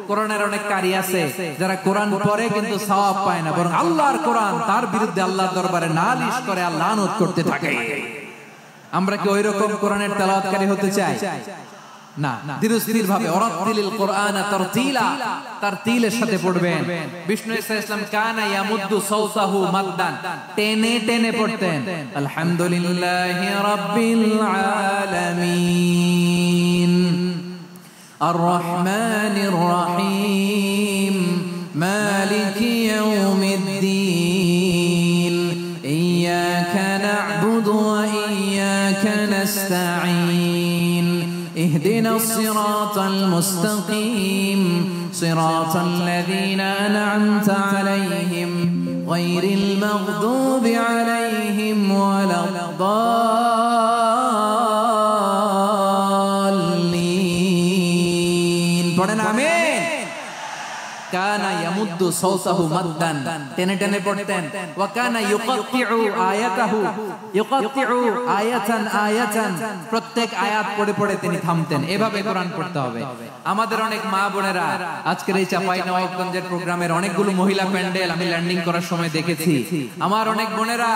কোরআনের অনেক কারি আছে যারা কোরআন পড়ে কিন্তু সওয়াব পায় না, বরং আল্লাহর কোরআন তার বিরুদ্ধে আল্লাহর দরবারে নালিশ করে আর লানত করতে থাকে। আমরা কি ওইরকম কোরআনের তেলাওয়াতকারী হতে চাই? না, ধীরস্থির ভাবে ওরাতিলিল কোরআন তারতিলা, তারতিলের সাথে পড়বেন। বিষ্ণু ইসলাম কানা ইয়ামুদ্দু সাওতাহু মাদ্দান, টেনে টেনে পড়তেন। আলহামদুলিল্লাহি রাব্বিল আলামিন আর রহমানির রহিম মালিকি ইয়াউমিদ্দিন ইয়্যাকা না'বুদু ওয়া ইয়্যাকা নাস্তাঈন اهدنا الصراط المستقيم صراط الذين أنعمت عليهم غير المغضوب عليهم ولا الضالين. পড়েন আমিন। কানা ইয়ামুদ্দু সাওতাহু মাদ্দান, টেনে টেনে পড়তেন। ওয়া কানা ইউকাত্তিউ আয়াতাহু, ইউকাত্তিউ আয়াতান আয়াতান, প্রত্যেক আয়াত পড়ে পড়ে তিনি থামতেন। এভাবে কোরআন পড়তে হবে। আমাদের অনেক মা বোনেরা আজকের এই চাঁপাইনবাবগঞ্জের প্রোগ্রামের অনেকগুলো মহিলা প্যান্ডেল আমি ল্যান্ডিং করার সময় দেখেছি। আমার অনেক বোনেরা,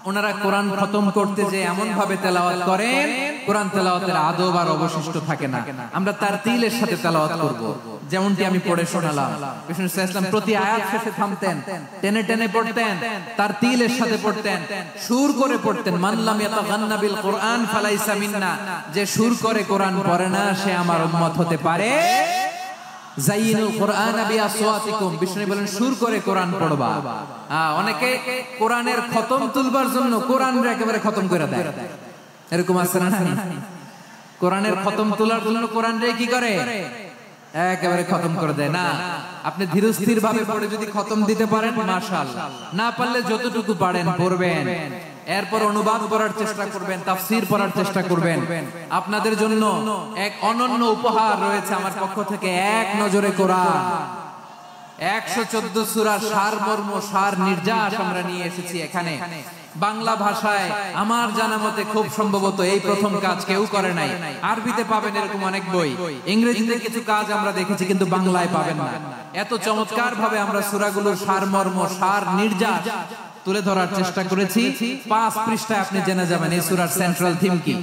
ওনারা কোরআন খতম করতে যে এমন ভাবে তেলাওয়াত করেন, কোরআন তেলাওয়াতের আদব আর অবশিষ্ট থাকে না। আমরা তারতিলের সাথে তেলাওয়াত করব, যেমনটি আমি পড়ে শোনালাম। বিষ্ণু ইসলাম প্রতি আয়াত শেষে থামতেন, টেনে টেনে পড়তেন, তারতিলের সাথে পড়তেন, সুর করে পড়তেন। মান লাম ইয়াতাগান্না বিল কোরআন ফালাইসা মিন্না, যে সুর করে কোরআন পড়ে না সে আমার উম্মত হতে পারে। জাইনুল কোরআন বিআসওয়াতিকুম, বিষ্ণু বলেন সুর করে কোরআন পড়বা। অনেকে কোরআনের খতম তুলবার জন্য কোরআনরে একেবারে খতম করে দেয়, এরকম আছে না? কোরআনের খতম তোলার জন্য কোরআনরে কি করে? একেবারে খতম করে দেয়। না, আপনি ধীরস্থির ভাবে পড়ে যদি খতম দিতে পারেন মাশাআল্লাহ, না পারলে যতটুকু পারেন পড়বেন। এরপর অনুবাদ করার চেষ্টা করবেন, তাফসীর পড়ার চেষ্টা করবেন। আপনাদের জন্য এক অনন্য উপহার রয়েছে আমার পক্ষ থেকে। এক নজরে কোরআন 114 সূরা সারমর্ম, সার নির্যাস আমরা নিয়ে এসেছি এখানে। বাংলা ভাষায় আমার জানা মতে খুব সম্ভবত এই প্রথম কাজ কেউ করে নাই। আরবিতে পাবেন এরকম অনেক বই, ইংরেজিতে কিছু কাজ আমরা দেখেছি, কিন্তু বাংলায় পাবেন না। এত চমৎকার ভাবে আমরা সূরাগুলোর সারমর্ম, সার নির্যাস তুলে ধরার চেষ্টা করেছি। 5 পৃষ্ঠায় আপনি জেনে যাবেন এই সূরার সেন্ট্রাল থিম কি।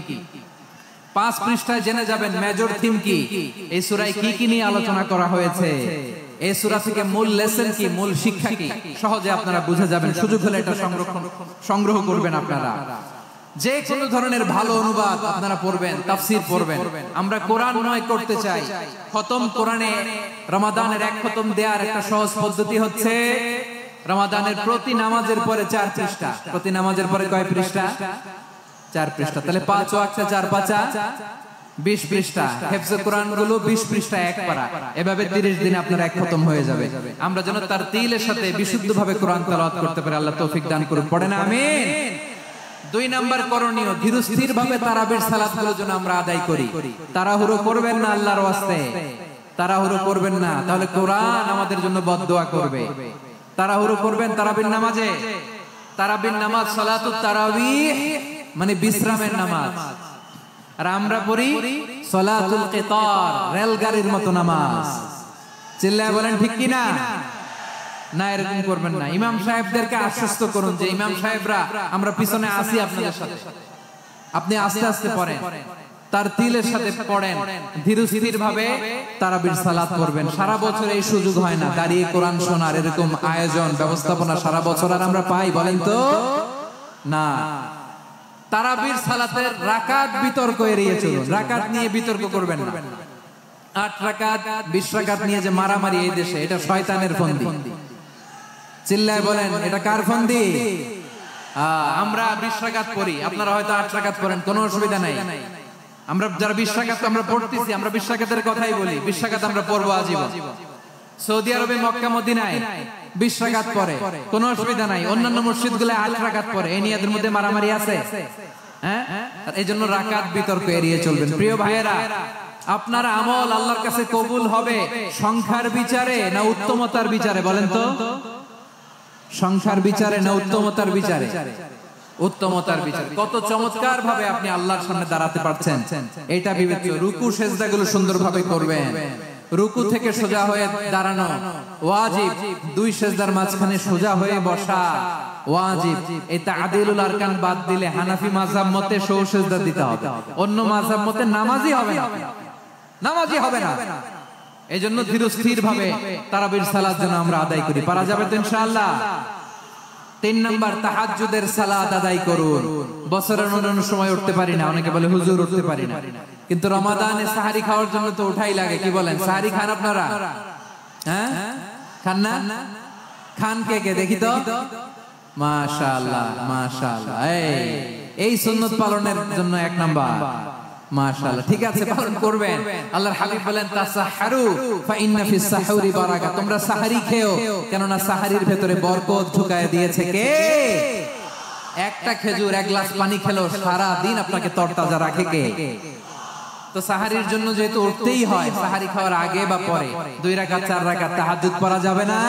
5 পৃষ্ঠায় জেনে যাবেন মেজর থিম কি, এই সূরায় কি কি নিয়ে আলোচনা করা হয়েছে। এই সূরা থেকে মূল লেসন কি, মূল শিক্ষা কি সহজে আপনারা বুঝে যাবেন। সুযোগ হলে এটা সংগ্রহ করবেন আপনারা। যে কোনো ধরনের ভালো অনুবাদ আপনারা পড়বেন, তাফসীর পড়বেন। আমরা কোরআন নয় করতে চাই খতম। কোরআনে রমাদানের এক খতম দেওয়ার একটা সহজ পদ্ধতি হচ্ছে রমাদানের প্রতি নামাজের পরে 4 পৃষ্ঠা। প্রতি নামাজের পরে কয় পৃষ্ঠা? 4 পৃষ্ঠা। তাহলে 5 ওয়াক্তে 4 পাঁচা 20 পৃষ্ঠা। হেফজে কোরআন গুলো 20 পৃষ্ঠা এক পারা। এভাবে 30 দিনে আপনার এক খতম হয়ে যাবে। আমরা যেন তার তিলের সাথে বিশুদ্ধভাবে কোরআন তেলাওয়াত করতে পারি। আল্লাহ তৌফিক দান করুন। পড়েন আমিন। 2 নাম্বার করণীয়, ধীরস্থির ভাবে তারাবির সালাতগুলো যেন আমরা আদায় করি। তাড়াহুড়ো করবেন না আল্লাহর ওয়াস্তে, তাড়াহুড়ো করবেন না, তাহলে কোরআন আমাদের জন্য বদদোয়া করবে। তাড়াহুড়ো করবেন তারাবির নামাজে। তারাবির নামাজ সালাতুত তারাবিহ মানে বিশ্রামের নামাজ। আর আমরা পড়ি সালাতুল কিতার, রেলগাড়ির মতো নামাজ। চিল্লায় বলেন ঠিক কি না? না, এরকম করবেন না। ইমাম সাহেবদেরকে আশ্বস্ত করুন যে ইমাম সাহেবরা আমরা পিছনে আসি আপনাদের সাথে, আপনি আস্তে আস্তে পড়েন, তার তিলের সাথে পড়েন, ধীরস্থির ভাবে তারাবির সালাত পড়বেন। সারা বছর এই সুযোগ হয় না দাঁড়িয়ে কোরআন শোনার, এরকম আয়োজন ব্যবস্থাপনা সারা বছর আর আমরা পাই বলেন তো না। তারাবির সালাতের রাকাত বিতর্ক এড়িয়ে চলুন। রাকাত নিয়ে বিতর্ক করবেন না। 8 রাকাত 20 রাকাত নিয়ে যে মারামারি এই দেশে, এটা শয়তানের ফন্দি। চিল্লায় বলেন এটা কার ফন্দি? আমরা 20 রাকাত পড়ি, আপনারা হয়তো 8 রাকাত পড়েন, কোনো অসুবিধা নাই। আমরা যারা 20 রাকাত আমরা পড়তেছি, আমরা 20 রাকাতের কথাই বলি। 20 রাকাত আমরা পড়বো আজীবন। সৌদি আরবে মক্কা মদিনায় 20 রাকাত পড়ে, কোনো অসুবিধা নাই। অন্যান্য মসজিদগুলো 8 রাকাত পড়ে। এই নিয়ে এদের মধ্যে মারামারি আছে? হ্যাঁ, এই জন্য রাকাত বিতর্ক এড়িয়ে চলবেন। প্রিয় ভাইয়েরা, আপনার আমল আল্লাহর কাছে কবুল হবে সংখ্যার বিচারে না উত্তমতার বিচারে বলেন তো? সংখ্যার বিচারে না উত্তমতার বিচারে? উত্তমতার বিচারে। কত চমৎকার ভাবে আপনি আল্লাহর সামনে দাঁড়াতে পারছেন এটা বিবেচ্য। রুকু সেজদাগুলো সুন্দরভাবে করবেন। রুকু থেকে সোজা হয়ে দাঁড়ানো ওয়াজিব। 2 সেজদার মাঝখানে সোজা হয়ে বসা ওয়াজিব। এই তা'দিলুল আরকান বাদ দিলে হানাফি মাযহাব মতে সৌ সেজদা দিতে হবে। অন্য মাযহাব মতে নামাজই হবে না, নামাজই হবে না। এজন্য ধীরস্থির ভাবে তারাবির সালাত যেন আমরা আদায় করি। পারা যাবে তো ইনশাআল্লাহ। 3 নাম্বার, তাহাজ্জুদের সালাত আদায় করুন। বছরের অন্যান্য সময় উঠতে পারি না, অনেকে বলে হুজুর উঠতে পারি না, কিন্তু রমাদানে সাহারি খাওয়ার জন্য তো উঠাই লাগে। কি বলেন? সাহারি খান আপনারা? হ্যাঁ, খান না? খান কে কে দেখি তো? মাশাআল্লাহ মাশাআল্লাহ। এই সুন্নাত পালনের জন্য 1 নাম্বার। মাশাআল্লাহ, ঠিক আছে, পালন করবেন। আল্লাহর হাবিব বলেন তাসাহহারু ফা ইন্না ফিস সাহুরি বারাকা। তোমরা সাহারি খেও, কেন না সাহারির ভেতরে বরকত ঢুকায় দিয়েছে কে? একটা খেজুর, 1 গ্লাস পানি খেলো সারা দিন আপনাকে তরতাজা রাখে কে? তো সাহারির জন্য যেহেতু উঠতেই হয়, সাহারি খাওয়ার আগে বা পরে 2 রাকাত 4 রাকাত তাহাজ্জুদ পড়া যাবে না?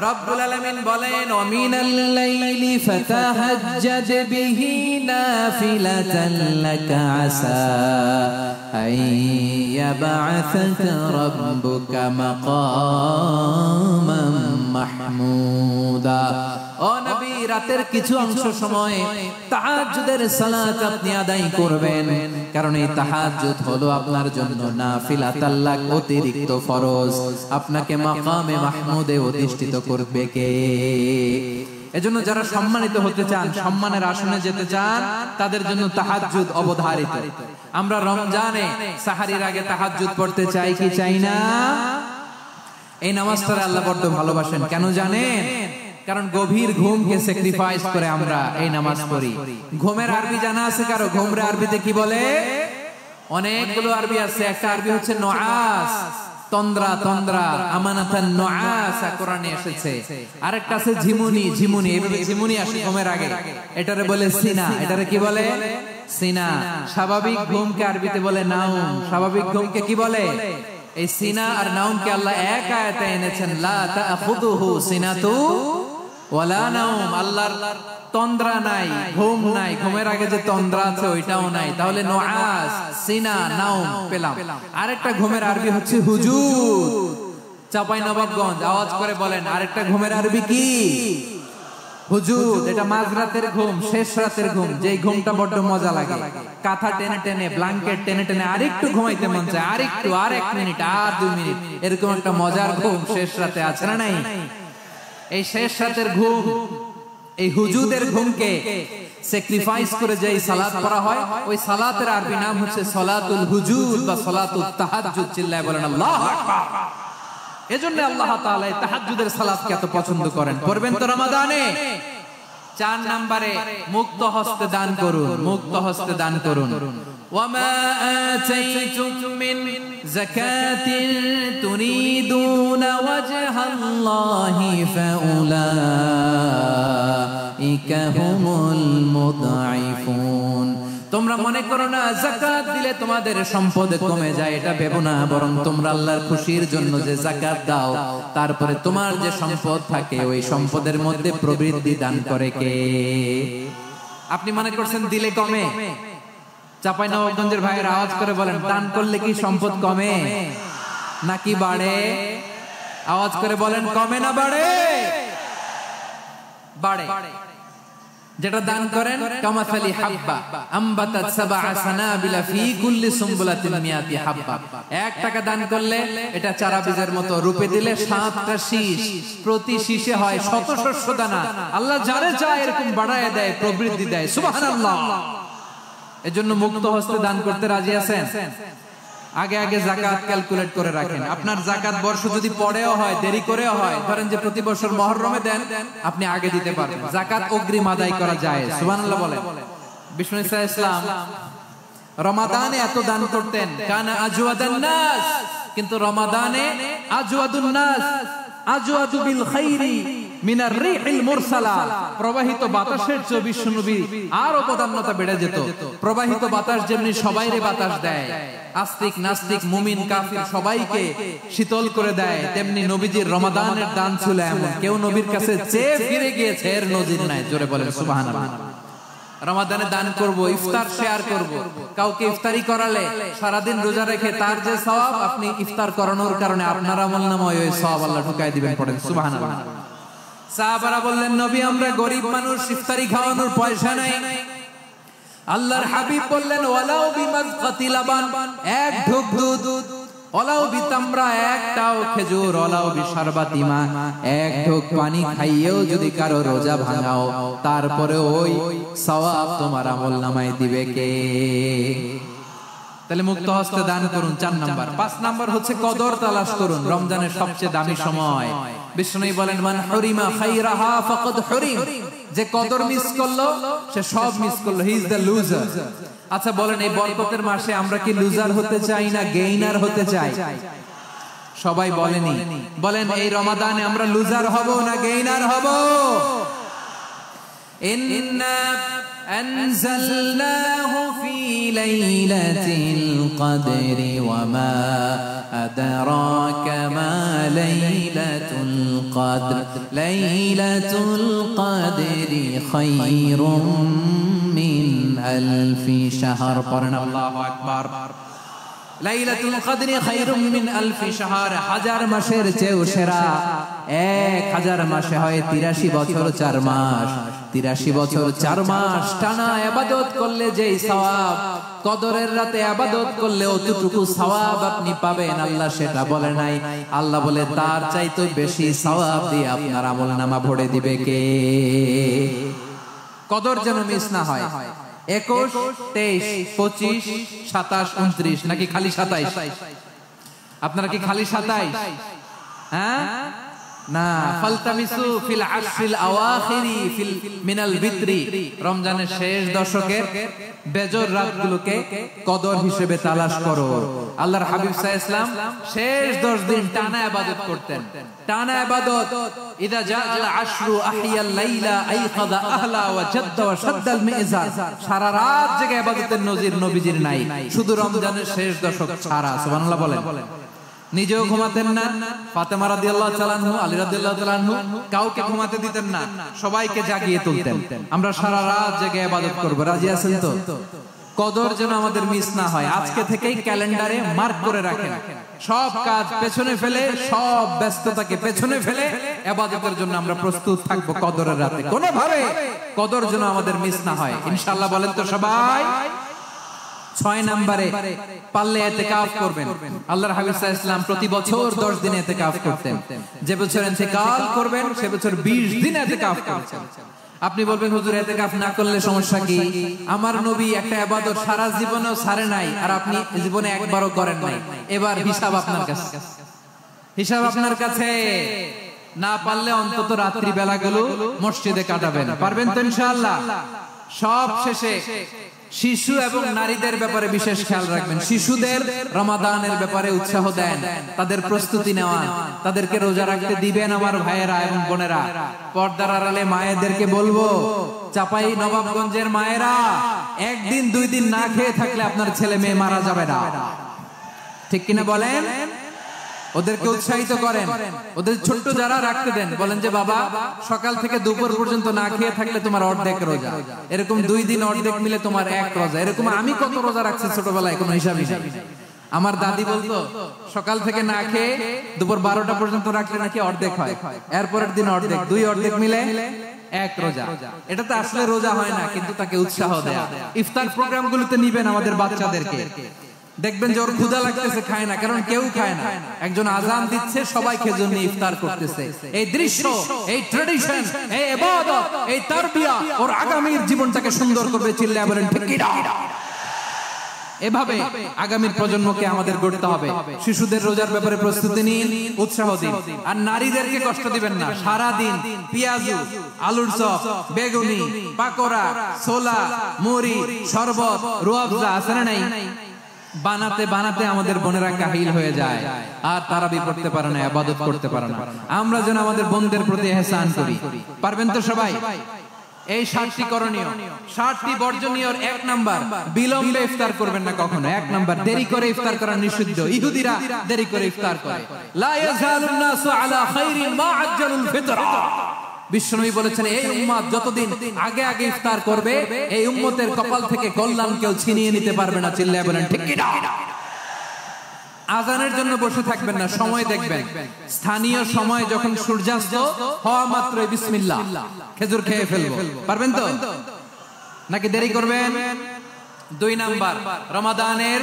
রব্বুল আলামিন বলেন ওয়া মিনাল লাইলি ফাতাহাজ্জাদ বিহি নাফিলাতান লাকা আসা আইয়াবআসাকা রাব্বুকা মাকামান মাহমুদা। ও নবী, রাতের কিছু অংশ সময় তাহাজ্জুদের সালাত আপনি আদায় করবেন, কারণ এই তাহাজ্জুদ হলো আপনার জন্য নাফিলাতাল লাক, অতিরিক্ত ফরজ। আপনাকে মাকামে মাহমুদে অধিষ্ঠিত করবে কে? এজন্য যারা সম্মানিত হতে চান, সম্মানের আসনে যেতে চান, তাদের জন্য তাহাজ্জুদ অবধারিত। আমরা রমজানে সাহারির আগে তাহাজ্জুদ পড়তে চাই কি চাই না? এই নামাজটা আল্লাহ বড় ভালোবাসেন। কেন জানেন? কারণ গভীর ঘুমকে স্যাক্রিফাইস করে আমরা এই নামাজ পড়ি। ঘুমের আরবি জানা আছে কারো? ঘুমের আরবিতে কি বলে? অনেকগুলো আরবি আছে। একটা আরবি হচ্ছে নুআস, তন্দ্রা, তন্দ্রা, আমানাতান নুআসা কোরআনে এসেছে। আরেকটা আছে ঝিমুনি, ঝিমুনি, এইভাবে ঝিমুনি আসে ঘুমের আগে, এটারে বলে সিনা। এটারে কি বলে? সিনা। স্বাভাবিক ঘুমকে আরবিতে বলে নাউম। স্বাভাবিক ঘুমকে কি বলে? এই সিনা আর নাউমকে আল্লাহ এক আয়াতে এনেছেন, লা তাখুযুহু সিনাতু ওয়ালা নাউম। আল্লাহর তন্দ্রা নাই, ঘুম নাই। ঘুমের আগে যে তন্দ্রা আছে ওইটাও নাই। তাহলে নুআস, সিনা, নাউম পেলাম। আরেকটা ঘুমের আরবি হচ্ছে হুজুর। চাঁপাইনবাবগঞ্জ আওয়াজ করে বলেন, আরেকটা ঘুমের আরবি কি? হুজুদ এটা মাঝরাতের ঘুম, শেষ রাতের ঘুম, যেই ঘুমটা বড্ড মজা লাগে। কাঁথা টেনে টেনে, ব্ল্যাঙ্কেট টেনে টেনে আরেকটু ঘুমাইতে মন চায়, আরেকটু, আর 1 মিনিট, আর 2 মিনিট, এরকম একটা মজার ঘুম শেষ রাতে আছে না নাই? এই শেষ রাতের ঘুম, এই হুজুদের ঘুমকে স্যাক্রিফাইস করে যেই সালাত পড়া হয়, ওই সালাতের আরবি নাম হচ্ছে সালাতুল হুজুদ বা সালাতুত তাহাজ্জুদ। চিল্লায় বলেন আল্লাহু আকবার। এজন্য আল্লাহ তাআলা এই তাহাজ্জুদের সালাতকে এত পছন্দ করেন। পড়বেন তো রমাদানে। 4 নম্বরে মুক্ত হস্তে দান করুন, মুক্ত হস্তে দান করুন। ওয়ামা আতাইতুম মিন যাকাতিন তুরিদুনা ওয়াজহাল্লাহি ফাউলাইকা হুমুল মুদঈফুন। তোমরা মনে করো না যাকাত দিলে তোমাদের সম্পদ কমে যায়, এটা ভেবো না, বরং তোমরা আল্লাহর খুশির জন্য যে যাকাত দাও, তারপরে তোমার যে সম্পদ থাকে ওই সম্পদের মধ্যে প্রবৃদ্ধি দান করে কে? আপনি মনে করছেন দিলে কমে? চাঁপাইনবাবগঞ্জের ভাইয়ের আওয়াজ করে বলেন, দান করলে কি সম্পদ কমে নাকি বাড়ে? আওয়াজ করে বলেন, কমে না বাড়ে? বাড়ে। যেটা দান করেন কামাসালি হাব্বা আমবাতাত সাবআ সানাবিলা ফি কুল্লি সুমবুলাতিন মিয়াতি হাব্বা। 1 টাকা দান করলে এটা চারা বীজের মতো, রূপে দিলে 7টা শীষ, প্রতি শীষে হয় 100 শস্য দানা। আল্লাহ যারে চায় এরকম বাড়ায় দেয়, প্রবৃদ্ধি দেয়। সুবহানাল্লাহ। এজন্য মুক্ত হস্তে দান করতে রাজি আছেন? আগে আগে যাকাত ক্যালকুলেট করে রাখেন। আপনার যাকাত বর্ষ যদি পরেও হয়, দেরি করেও হয়, ধরেন যে প্রতি বছর মুহররমে দেন, আপনি আগে দিতে পারবেন। যাকাত অগ্রিম আদায় করা যায়। সুবহানাল্লাহ বলেন। বিষ্ণু ঈসা ইসলাম রমাদানে এত দান করতেন, কানা আজওয়াদান নাস, কিন্তু রমাদানে আজওয়াদুন নাস আজওয়াদু বিল খাইরি মিনার রিহিল মুরসালা। প্রবাহিত বাতাসের চেয়ে বিশ্বনবী আরো প্রধানতা বেড়ে যেত। প্রবাহিত বাতাস যেমনি সবাইরে বাতাস দেয়, আস্তিক নাস্তিক মুমিন কাফির সবাইকে শীতল করে দেয়, তেমনি নবীজির রমাদানের দান ছিল এমন, কেউ নবীর কাছে চেয়ে ফিরে গিয়েছে এর নজির নাই। জোরে বলেন সুবহানাল্লাহ। রমাদানে দান করব, ইফতার শেয়ার করব। কাউকে ইফতারি করালে সারাদিন রোজা রেখে তার যে সওয়াব, আপনি ইফতার করানোর কারণে আপনার আমলনামায় ওই সওয়াব আল্লাহ ঢুকাই দিবেন। পড়েন সুবহানাল্লাহ। সাহাবারা বললেন, নবী আমরা গরিব মানুষ, ইফতারি খাওয়ানোর পয়সা নাই। আল্লাহর হাবিব বললেন, ওয়ালাউ বিমাজকাতি লাবান, 1 ঢোক দুধ, ওয়ালাউ বিতামরা, 1টাও খেজুর, ওয়ালাউ বিশারবাতি মা, 1 ঢোক পানি খাইয়েও যদি কারো রোজা ভাঙাও, তারপরে ওই সওয়াব তোমার আমলনামায় দিবে কে? তাহলে মুক্ত হস্তে দান করুন 4 নাম্বার। 5 নাম্বার হচ্ছে কদর তালাশ করুন। রমজানের সবচেয়ে দামি সময়। বিষ্ণু বলেন, মান হুরিমা খাইরাহা ফাকাদ হুরিম, যে কদর মিস করলো সে সব মিস করলো, হি ইজ দ্য লুজার। আচ্ছা বলেন, এই বরকতের মাসে আমরা কি লুজার হতে চাই না গেইনার হতে চাই? সবাই বলেনি। বলেন, এই রমাদানে আমরা লুজার হব না গেইনার হব? ইন্না أنزلناه في ليلة القدر وما أدراك ما ليلة القدر ليلة القدر خير من 1000 شهر قرن الله أكبر লাইলাতুল কদরি খায়রুম মিন আলফি শাহর, 1000 মাসের চেয়েও সেরা। 1000 মাসে হয় 83 বছর 4 মাস। 83 বছর 4 মাস টানা ইবাদত করলে যেই সওয়াব, কদরের রাতে ইবাদত করলে অতটুকু সওয়াব আপনি পাবেন, আল্লাহ সেটা বলে নাই। আল্লাহ বলে তার চাইতে বেশি সওয়াব দিয়ে আপনার আমলনামা ভরে দিবে কে? কদর যেন মিস না হয়। 21, 23, 25, 27, 29 নাকি খালি 27? আপনারা কি খালি 27? হ্যাঁ না, ফালতামিসু ফিল আশরিল আওয়াখিরি ফিল মিনাল বিত্রি, রমজানের শেষ দশকের বেজর রাতগুলোকে কদর হিসেবে তালাশ করো। আল্লাহর হাবিব সাল্লাল্লাহু আলাইহি ওয়াসাল্লাম শেষ 10 দিন টানা ইবাদত করতেন। টানা ইবাদত। ইদা জাআল আশরু আহিয়াল লাইলা আইকাযা আহলা ওয়া জাদ্দা ওয়া শাদ্দাল মিজার। সারা রাত জেগে ইবাদতের নজির নবীজির নাই, শুধু রমজানের শেষ দশক ছাড়া। সুবহানাল্লাহ বলেন। নিজেও ঘুমাতেন না, ফাতেমা রাদিয়াল্লাহু তাআলা আনহু, আলী রাদিয়াল্লাহু তাআলা আনহু কাউকে ঘুমাতে দিতেন না, সবাইকে জাগিয়ে তুলতেন। আমরা সারা রাত জেগে ইবাদত করব, রাজি আছেন তো? কদর যেন আমাদের মিস না হয়। আজকে থেকেই ক্যালেন্ডারে মার্ক করে রাখেন, সব কাজ পেছনে ফেলে, সব ব্যস্ততাকে পেছনে ফেলে ইবাদতের জন্য আমরা প্রস্তুত থাকবো কদরের রাতে। কোনোভাবে কদর যেন আমাদের মিস না হয়, ইনশাআল্লাহ। বলেন তো সবাই। 6 নম্বরে পারলে ইতিকাফ করবেন। আল্লাহর হাবিব সাল্লাল্লাহু আলাইহি ওয়াসাল্লাম প্রতি বছর 10 দিন ইতিকাফ করতেন। যে বছর ইন্তেকাল করবেন সে বছর 20 দিন ইতিকাফ করছেন। আপনি বলবেন হুজুর ইতিকাফ না করলে সমস্যা কি? আমার নবী একটা ইবাদত সারা জীবনেও ছাড়ে নাই, আর আপনি জীবনে একবারও করেন নাই। এবার হিসাব আপনার কাছে, হিসাব আপনার কাছে। না পারলে অন্তত রাত্রি বেলাগুলো মসজিদে কাটাবেন। পারবেন তো ইনশাআল্লাহ? সব শেষে শিশু এবং নারীদের ব্যাপারে বিশেষ খেয়াল রাখবেন। শিশুদের রমাদানের ব্যাপারে উৎসাহ দেন, তাদের প্রস্তুতি নেওয়া, তাদেরকে রোজা রাখতে দিবেন। আমার ভাইয়েরা এবং বোনেরা, পর্দার আড়ালে মায়েদেরকে বলবো, চাপাই নবাবগঞ্জের মায়েরা, একদিন 2 দিন না খেয়ে থাকলে আপনার ছেলে মেয়ে মারা যাবে না। ঠিক কিনা বলেন? ওদেরকে উৎসাহিত করেন, ওদের ছোট্ট যারা রাখতে দেন, বলেন যে বাবা সকাল থেকে দুপুর পর্যন্ত না খেয়ে থাকলে তোমার অর্ধেক রোজা, এরকম 2 দিন অর্ধেক মিলে তোমার 1 রোজা। এরকম আমি কত রোজা রাখছি ছোটবেলায় কোনো হিসাবই নেই। আমার দাদি বলতো সকাল থেকে না খেয়ে দুপুর 12টা পর্যন্ত রাখলে নাকি অর্ধেক হয়, এরপরের দিন অর্ধেক, 2 অর্ধেক মিলে 1 রোজা। এটা তো আসলে রোজা হয় না, কিন্তু তাকে উৎসাহ দেয়া। ইফতার প্রোগ্রামগুলোতে নিবেন আমাদের বাচ্চাদেরকে, দেখবেন যে ওর ক্ষুধা লাগতেছে, খায় না, কারণ কেউ খায় না। একজন আজান দিচ্ছে, সবাই খেজুর নিয়ে ইফতার করতেছে। এই দৃশ্য, এই ট্র্যাডিশন, এই ইবাদত, এই তারবিয়া ওর আগামীর জীবনটাকে সুন্দর করবে। চিল্লায়া বলেন ঠিক কি না? এভাবে আগামীর প্রজন্মকে আমাদের গড়তে হবে। শিশুদের রোজার ব্যাপারে প্রস্তুতি নিন, উৎসাহ দিন। আর নারীদেরকে কষ্ট দিবেন না। সারা দিন পেঁয়াজু, আলুর চপ, বেগুনি, পাকোড়া, ছোলা, মুড়ি, শরবত, রুয়াবজা আছে না নাই, বানাতে বানাতে আমাদের বোনেরা কাহিল হয়ে যায়, আর তারাবি পড়তে পারে না, ইবাদত করতে পারে না। আমরা যেন আমাদের বোনদের প্রতি ইহসান করি। পারবেন তো সবাই? এই 7টি করণীয়, 7টি বর্জনীয়। 1 নাম্বার, বিলম্বে ইফতার করবেন না কখনো। 1 নাম্বার, দেরি করে ইফতার করা নিষিদ্ধ। ইহুদিরা দেরি করে ইফতার করে। লা ইয়াজালুন নাসু আলা খাইরিন মা আজ্জালুল ফিতরা। বিশ্বনবী বলেছেন এই উম্মত যতদিন আগে আগে ইফতার করবে, এই উম্মতের কপাল থেকে কল্যাণ কেউ ছিনিয়ে নিতে পারবে না। চিল্লায়া বলেন ঠিক কি না? আজানের জন্য বসে থাকবেন না, সময় দেখবেন। স্থানীয় সময় যখন সূর্যাস্ত হওয়া মাত্রই বিসমিল্লাহ, খেজুর খেয়ে ফেলবো। পারবেন তো? নাকি দেরি করবেন? 2 নাম্বার, রমাদানের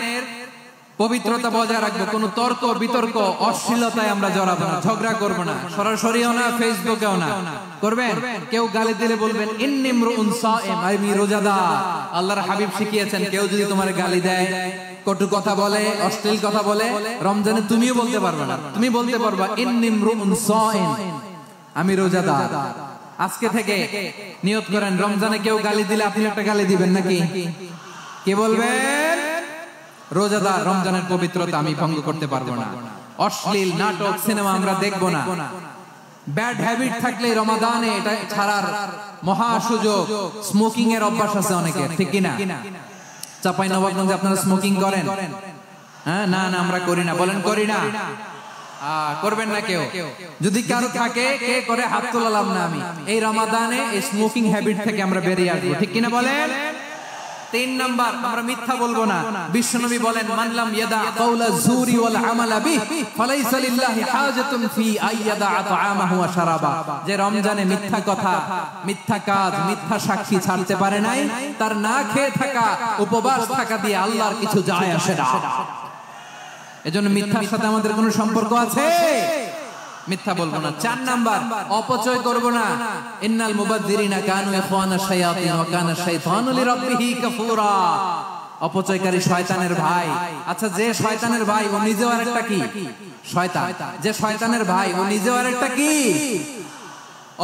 পবিত্রতা বজায় রাখবো। কোন তর্ক বিতর্ক অশ্লীলতায় আমরা জড়াবো না, ঝগড়া করবো না, সরাসরিও না, ফেসবুকেও না। করবেন? কেউ গালি দিলে বলবেন ইন্নী ইমরুউন সাইম, আমি রোজাদার। আল্লাহর হাবিব শিখিয়েছেন কেউ যদি তোমার গালি দেয়, কটু কথা বলে, অশ্লীল কথা বলে, রমজানে তুমিও বলতে পারবে না। তুমি বলতে পারবা ইন্নী ইমরুউন সাইম, আমি রোজাদার। আজকে থেকে নিয়ত করেন, রমজানে কেউ গালি দিলে আপনি একটা গালি দিবেন নাকি? কে বলবেন? রোজাদার, রমজানের পবিত্রতা আমি ভঙ্গ করতে পারবো না। অশ্লীল নাটক, সিনেমা আমরা দেখবো না। ব্যাড হ্যাবিট থাকলে রমাদানে এটা ছাড়ার মহা সুযোগ। স্মোকিং এর অভ্যাস আছে অনেকের, ঠিক কি না? চাপাই নবাবগঞ্জে আপনারা স্মোকিং করেন? হ্যাঁ, না না আমরা করি না। বলেন করি না? করবেন না কেউ? যদি কারো থাকে, কে করে হাত তোলালাম না আমি। এই রমাদানে এই স্মোকিং হ্যাবিট থেকে আমরা বেরিয়ে আসবো, ঠিক কিনা বলেন? 3 নাম্বার, আমরা মিথ্যা বলবো না। বিশ্বনবী বলেন মান লাম ইয়াদা কাওলা যুরি ওয়াল আমালা বিহি ফালাইসা লিল্লাহি হাজাতুন ফি আইয়াদা তাআমাহু ওয়া শারাবা। যে রমজানে মিথ্যা কথা, মিথ্যা কাজ, মিথ্যা সাক্ষী ছাড়তে পারে নাই, তার না খেয়ে থাকা, উপবাস থাকা দিয়ে আল্লাহর কিছু যায় আসে না। এজন্য মিথ্যার সাথে আমাদের কোনো সম্পর্ক আছে? মিথ্যা বলবো না। 4 নাম্বার, অপচয় করব না। ইন্নাল মুবাদদিরিনা কানু ইখওয়ানাশ শায়াতিন ওয়া কানা শাইতানু লিরাব্বিহি কাফুরা। অপচয়কারী শয়তানের ভাই। আচ্ছা, যে শয়তানের ভাই ও নিজেও আরেকটা কি? শয়তান। যে শয়তানের ভাই ও নিজেও আরেকটা কি?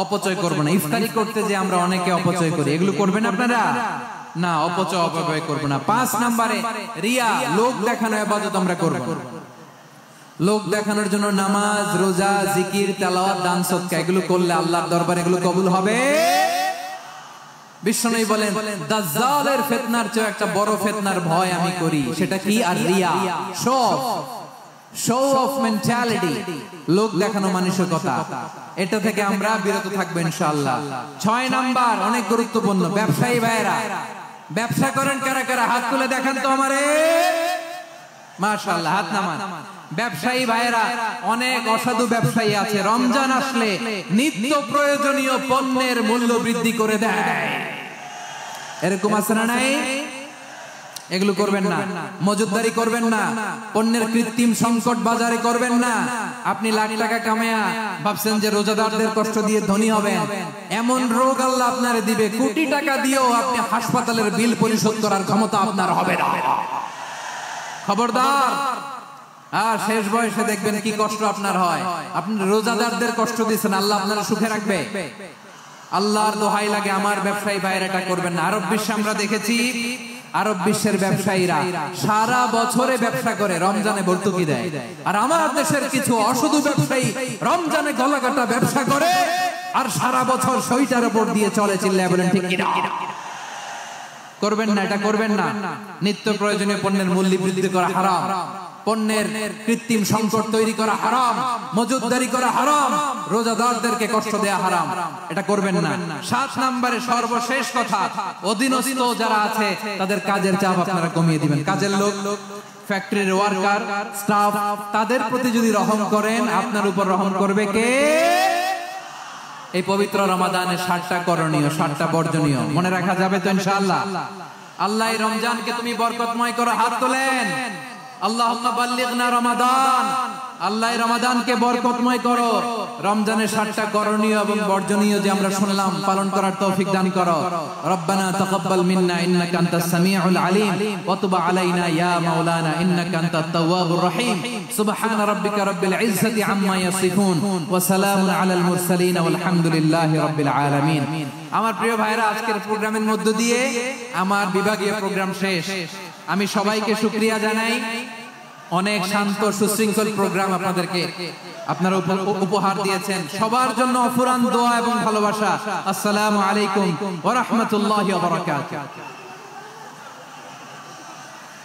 অপচয় করব না। ইফতারি করতে যে আমরা অনেকে অপচয় করি, এগুলো করবেন আপনারা? না, অপচয় অপব্যয় করব না। 5 নম্বরে রিয়া, লোক দেখানো ইবাদত আমরা করব। লোক দেখানোর জন্য নামাজ, রোজা, জিকির, তেলাওয়াত, দান, সদকা এগুলো করলে আল্লাহর দরবারে এগুলো কবুল হবে। বিশ্বনবী বলেন দাজ্জালের ফিতনার চেয়ে একটা বড় ফিতনার ভয় আমি করি, সেটা কি? আর রিয়া, শো অফ মেন্টালিটি, লোক দেখানো মানসিকতা। এটা থেকে আমরা বিরত থাকবো ইনশাআল্লাহ। 6 নাম্বার, অনেক গুরুত্বপূর্ণ, ব্যবসায়ী ভাইয়েরা ব্যবসা করেন কারা কারা হাত তুলে দেখান তো আমারে। মাশাআল্লাহ, হাত নামান। ব্যবসায়ী ভাইয়েরা, অনেক অসাধু ব্যবসায়ী আছে রমজান আসলে নিত্য প্রয়োজনীয় পণ্যের মূল্য বৃদ্ধি করে দেয়। এরকম আছে না নাই? এগুলো করবেন না, মজুদদারি করবেন না, পণ্যের কৃত্রিম সংকট বাজারে করবেন না। আপনি লাখ টাকা কামায়া ভাবছেন যে রোজাদারদের কষ্ট দিয়ে ধনী হবেন, এমন রোগ আল্লাহ আপনারে দিবে, কোটি টাকা দিয়েও আপনি হাসপাতালের বিল পরিশোধ করার ক্ষমতা আপনার হবে না। খবরদার। আর শেষ বয়সে দেখবেন কি কষ্ট আপনার হয়। আপনি রোজাদারদের কষ্ট দিচ্ছেন, আল্লাহ আপনারা সুখে রাখবে? আল্লাহর দোহাই লাগে আমার ব্যবসায়ী ভাইয়েরা এটা করবেন না। আরব বিশ্বে আমরা দেখেছি, আরব বিশ্বের ব্যবসায়ীরা সারা বছরে ব্যবসা করে, রমজানে ভর্তুকি দেয়। আর আমার দেশের কিছু অসাধু ব্যবসায়ী রমজানে গলাকাটা ব্যবসা করে আর সারা বছর সইটার উপর দিয়ে চলে। চিল্লায় বলেন ঠিক কিনা? করবেন না, এটা করবেন না। নিত্য প্রয়োজনীয় পণ্যের মূল্য বৃদ্ধি করা হারাম, পণ্যের কৃত্রিম সংকট তৈরি করা হারাম, মজুদদারি করা হারাম, রোজাদারদেরকে কষ্ট দেয়া হারাম, এটা করবেন না। 7 নম্বরে সর্বশেষ কথা, অধীনস্থ যারা আছে তাদের কাজের চাপ আপনারা কমিয়ে দিবেন। কাজের লোক, ফ্যাক্টরির ওয়ার্কার, স্টাফ, তাদের প্রতি যদি রহম করেন, আপনার উপর রহম করবে কে? এই পবিত্র রমাদানের 7টা করণীয়, 7টা বর্জনীয় মনে রাখা যাবে তো ইনশাআল্লাহ? আল্লাহ এই রমজানকে তুমি বরকতময় করো, হাত তোলেন। আল্লাহুম্মা বাল্লিগনা রমাদান, আল্লাহ রমাদানকে বরকতময় করো। রমজানের 7টা করণীয় এবং বর্জনীয় যে আমরা শুনলাম, পালন করার তৌফিক দান করো। রব্বানা তাকাব্বাল মিন্না ইন্নাকা আনতাস সামিউল আলিম ওয়া তুব আলাইনা ইয়া মাওলানা ইন্নাকা আনতাত তাওয়াবুর রহিম। সুবহানা রাব্বিকা রাব্বিল ইজ্জাতি আম্মা ইয়াসিফুন ওয়া সালামুন আলাল মুরসালিন ওয়াল হামদুলিল্লাহি রাব্বিল আলামিন। আমার প্রিয় ভাইরা, আজকের প্রোগ্রামের মধ্য দিয়ে আমার বিভাগীয় প্রোগ্রাম শেষ। আমি সবাইকে শুকরিয়া জানাই। অনেক শান্ত সুশৃঙ্খল প্রোগ্রাম আপনাদেরকে আপনারা উপহার দিয়েছেন। সবার জন্য অফুরান দোয়া এবং ভালোবাসা। আসসালামু আলাইকুম ওয়া রাহমাতুল্লাহি ওয়া বারাকাতুহু।